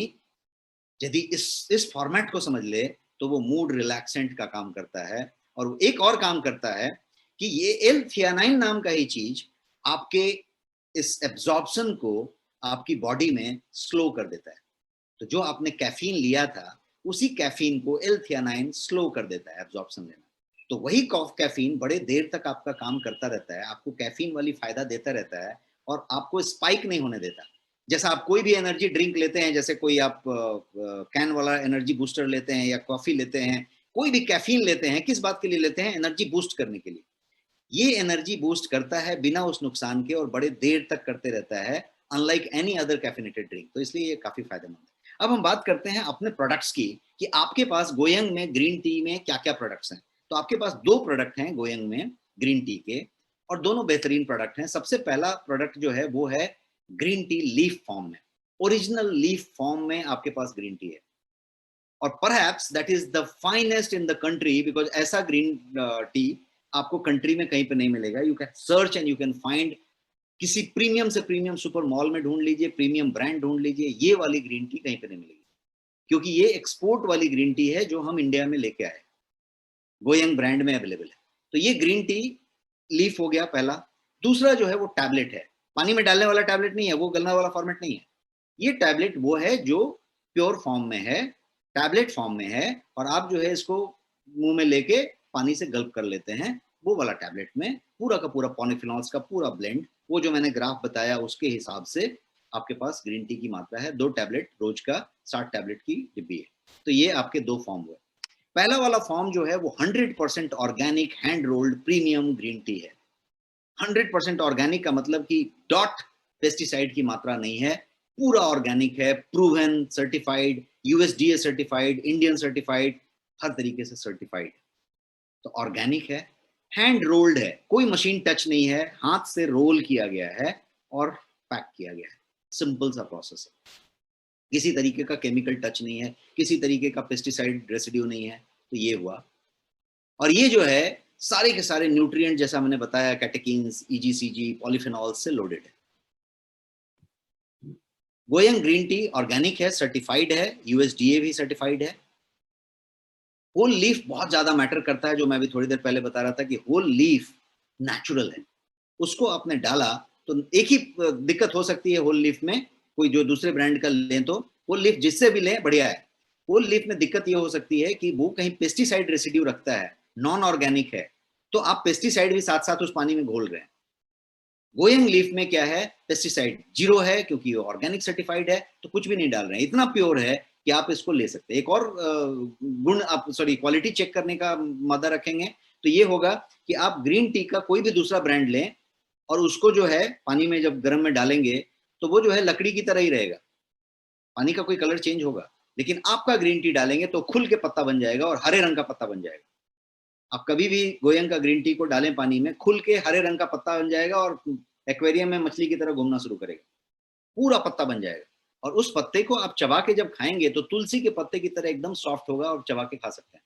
यदि इस फॉर्मेट को समझ ले तो वो मूड रिलैक्सेंट का काम करता है। और एक और काम करता है कि ये L-थियानाइन नाम का ही चीज आपके इस एब्जॉर्प्शन को आपकी बॉडी में स्लो कर देता है। तो जो आपने कैफीन लिया था उसी कैफीन को L-थियानाइन स्लो कर देता है एब्जॉर्प्शन लेना। तो वही कैफीन बड़े देर तक आपका काम करता रहता है, आपको कैफीन वाली फायदा देता रहता है और आपको स्पाइक नहीं होने देता। जैसा आप कोई भी एनर्जी ड्रिंक लेते हैं, जैसे कोई आप कैन वाला एनर्जी बूस्टर लेते हैं या कॉफी लेते हैं, कोई भी कैफीन लेते हैं, किस बात के लिए लेते हैं? एनर्जी बूस्ट करने के लिए। ये एनर्जी बूस्ट करता है बिना उस नुकसान के और बड़े देर तक करते रहता है, unlike any other caffeinated drink. तो इसलिए ये काफी फायदेमंद है। अब हम बात करते हैं अपने प्रोडक्ट्स की कि आपके पास गोयंग में ग्रीन टी में क्या क्या प्रोडक्ट्स हैं। तो आपके पास 2 प्रोडक्ट हैं गोयंग में ग्रीन टी के और दोनों बेहतरीन प्रोडक्ट हैं। सबसे पहला प्रोडक्ट जो है वो है ग्रीन टी लीफ फॉर्म में, ओरिजिनल लीफ फॉर्म में आपके पास ग्रीन टी है। और perhaps that is the finest in the country, because ऐसा ग्रीन टी आपको कंट्री में कहीं पे नहीं मिलेगा। You can search and you can find, किसी प्रीमियम से प्रीमियम सुपर मॉल में ढूंढ लीजिए, प्रीमियम ब्रांड ढूंढ लीजिए, ये वाली ग्रीन टी कहीं पे नहीं मिलेगी। क्योंकि ये एक्सपोर्ट वाली ग्रीन टी है जो हम इंडिया में लेके आए, गोयंग ब्रांड में अवेलेबल है। तो ये ग्रीन टी लीफ हो गया पहला। दूसरा जो है वो टैबलेट है, पानी में डालने वाला टैबलेट नहीं है, वो गलने वाला फॉर्मेट नहीं है। ये टैबलेट वो है जो प्योर फॉर्म में है, टैबलेट फॉर्म में है, और आप जो है इसको मुंह में लेके पानी से गल्प कर लेते हैं। वो वाला टैबलेट में पूरा का पूरा पॉलीफिनॉल्स का पूरा ब्लेंड, वो जो मैंने ग्राफ बताया उसके हिसाब से आपके पास ग्रीन टी की मात्रा है। 2 टैबलेट रोज का, 60 टैबलेट की डिब्बी है। तो ये आपके 2 फॉर्म हुए। पहला वाला फॉर्म जो है वो 100% organic hand rolled premium green tea है। 100% ऑर्गेनिक का मतलब कि डॉट पेस्टिसाइड की मात्रा नहीं है, पूरा ऑर्गेनिक है, proven, certified, USDA certified, Indian certified, हर तरीके से सर्टिफाइड। तो ऑर्गेनिक है, हैंड रोल्ड है, कोई मशीन टच नहीं है, हाथ से रोल किया गया है और पैक किया गया है। सिंपल सा प्रोसेस है, किसी तरीके का केमिकल टच नहीं है, किसी तरीके का पेस्टिसाइड रेसिड्यू नहीं है। तो ये हुआ। और ये जो है सारे के सारे न्यूट्रिएंट, जैसा मैंने बताया, कैटेकिन्स, ईजीसीजी, पॉलीफिनॉल से लोडेड है। गोयंग ग्रीन टी ऑर्गेनिक है, सर्टिफाइड है, यूएसडीए भी सर्टिफाइड है। होल लीफ बहुत ज्यादा मैटर करता है, जो मैं भी थोड़ी देर पहले बता रहा था कि होल लीफ नेचुरल है। उसको आपने डाला तो एक ही दिक्कत हो सकती है होल लीफ में, कोई जो दूसरे ब्रांड का लें तो होल लीफ जिससे भी लें बढ़िया है। होल लीफ में दिक्कत ये हो सकती है कि वो कहीं पेस्टिसाइड रेसिड्यू रखता है, नॉन ऑर्गेनिक है, तो आप पेस्टिसाइड भी साथ साथ उस पानी में घोल रहे हैं। गोयंग लीफ में क्या है, पेस्टिसाइड जीरो है, क्योंकि वो ऑर्गेनिक सर्टिफाइड है, तो कुछ भी नहीं डाल रहे हैं, इतना प्योर है कि आप इसको ले सकते हैं। एक और गुण आप क्वालिटी चेक करने का मदा रखेंगे तो ये होगा कि आप ग्रीन टी का कोई भी दूसरा ब्रांड लें और उसको जो है पानी में जब गर्म में डालेंगे तो वो जो है लकड़ी की तरह ही रहेगा, पानी का कोई कलर चेंज होगा। लेकिन आपका ग्रीन टी डालेंगे तो खुल के पत्ता बन जाएगा और हरे रंग का पत्ता बन जाएगा। आप कभी भी गोयंग का ग्रीन टी को डालें पानी में, खुल के हरे रंग का पत्ता बन जाएगा और एक्वेरियम में मछली की तरह घूमना शुरू करेगा, पूरा पत्ता बन जाएगा। और उस पत्ते को आप चबा के जब खाएंगे तो तुलसी के पत्ते की तरह एकदम सॉफ्ट होगा और चबा के खा सकते हैं,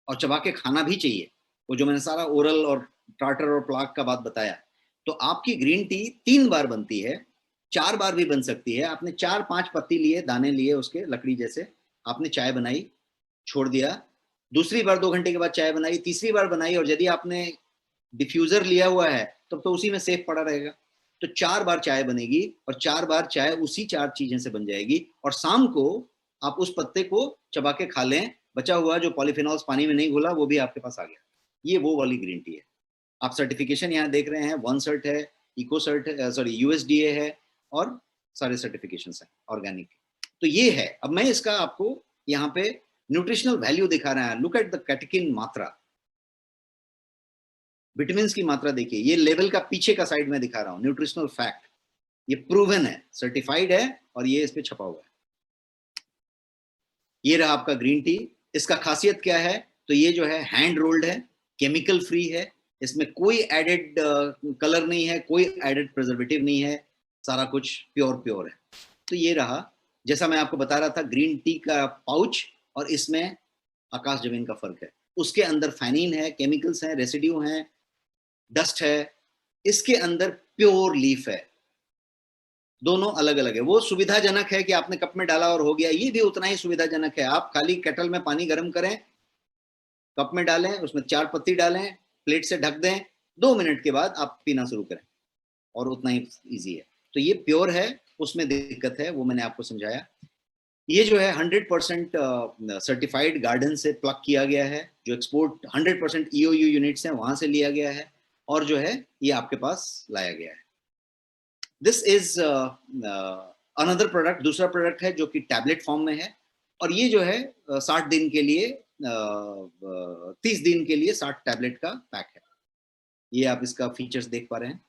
और चबा के खाना भी चाहिए। वो जो मैंने सारा ओरल और टार्टर और प्लाक का बात बताया, तो आपकी ग्रीन टी 3 बार बनती है, 4 बार भी बन सकती है। आपने 4-5 पत्ती लिए, दाने लिए उसके लकड़ी जैसे, आपने चाय बनाई, छोड़ दिया, दूसरी बार 2 घंटे के बाद चाय बनाई, तीसरी बार बनाई, और यदि आपने डिफ्यूजर लिया हुआ है तब तो उसी में सेफ पड़ा रहेगा। तो 4 बार चाय बनेगी और 4 बार चाय उसी 4 चीजें से बन जाएगी। और शाम को आप उस पत्ते को चबा के खा लें, बचा हुआ जो पॉलीफिनॉल्स पानी में नहीं घुला वो भी आपके पास आ गया। ये वो वाली ग्रीन टी है। आप सर्टिफिकेशन यहाँ देख रहे हैं, वन सर्ट है, इको सर्ट है, सॉरी यूएसडीए है, और सारे सर्टिफिकेशन है ऑर्गेनिक। तो ये है। अब मैं इसका आपको यहाँ पे न्यूट्रिशनल वैल्यू दिखा रहे हैं। लुक एट द कैटेकिन मात्रा, विटामिन की मात्रा देखिए, ये लेवल का पीछे का साइड में दिखा रहा हूँ, न्यूट्रिशनल फैक्ट, ये प्रूवन है, सर्टिफाइड है और ये इस पे छपा हुआ है। ये रहा आपका ग्रीन टी। इसका खासियत क्या है, तो ये जो है हैंड रोल्ड है, केमिकल फ्री है, इसमें कोई एडेड कलर नहीं है, कोई एडेड प्रिजर्वेटिव नहीं है, सारा कुछ प्योर प्योर है। तो ये रहा, जैसा मैं आपको बता रहा था, ग्रीन टी का पाउच और इसमें आकाश जमीन का फर्क है। उसके अंदर फैनिन है, केमिकल्स हैं, रेसिड्यू हैं, डस्ट है, इसके अंदर प्योर लीफ है। दोनों अलग अलग है। वो सुविधाजनक है कि आपने कप में डाला और हो गया, ये भी उतना ही सुविधाजनक है। आप खाली केटल में पानी गर्म करें, कप में डालें, उसमें 4 पत्ती डालें, प्लेट से ढक दें, 2 मिनट के बाद आप पीना शुरू करें, और उतना ही इजी है। तो ये प्योर है, उसमें दिक्कत है वो मैंने आपको समझाया। ये जो है 100% सर्टिफाइड गार्डन से प्लग किया गया है, जो एक्सपोर्ट 100% EOU यूनिट्स हैं वहां से लिया गया है, और जो है ये आपके पास लाया गया है। दिस इज अनदर प्रोडक्ट, दूसरा प्रोडक्ट है जो कि टैबलेट फॉर्म में है, और ये जो है 60 दिन के लिए 30 दिन के लिए 60 टैबलेट का पैक है। ये आप इसका फीचर्स देख पा रहे हैं।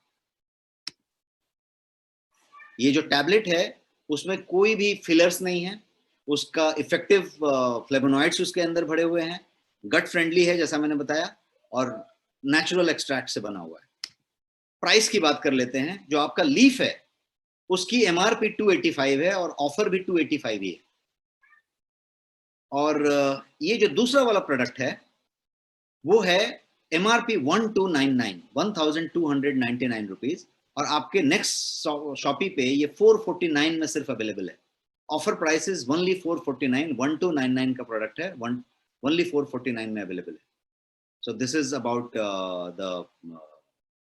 ये जो टैबलेट है उसमें कोई भी फिलर्स नहीं है, उसका इफेक्टिव फ्लेवोनॉइड्स उसके अंदर भरे हुए हैं, गट फ्रेंडली है जैसा मैंने बताया, और नेचुरल एक्सट्रैक्ट से बना हुआ है। प्राइस की बात कर लेते हैं। जो आपका लीफ है उसकी MRP 285 है और ऑफर भी 285 ही है। और ये जो दूसरा वाला प्रोडक्ट है वो है MRP 1299 रुपीज, और आपके नेक्स्ट शॉपी पे ये 449 में सिर्फ अवेलेबल है। ऑफर प्राइस इज ओनली 449, 1299 का प्रोडक्ट है, ओनली 449 में अवेलेबल है। So this is about the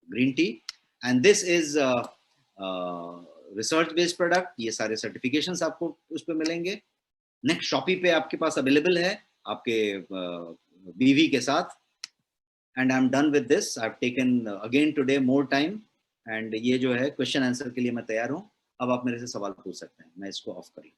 green tea, and this is research based product. ये सारे सर्टिफिकेशंस आपको उस पर मिलेंगे। नेक्स्ट शॉपी पे आपके पास अवेलेबल है आपके BV के साथ। And I am done with this. I have taken again today more time, and ये जो है क्वेश्चन आंसर के लिए मैं तैयार हूँ। अब आप मेरे से सवाल पूछ सकते हैं। मैं इसको ऑफ करूँ।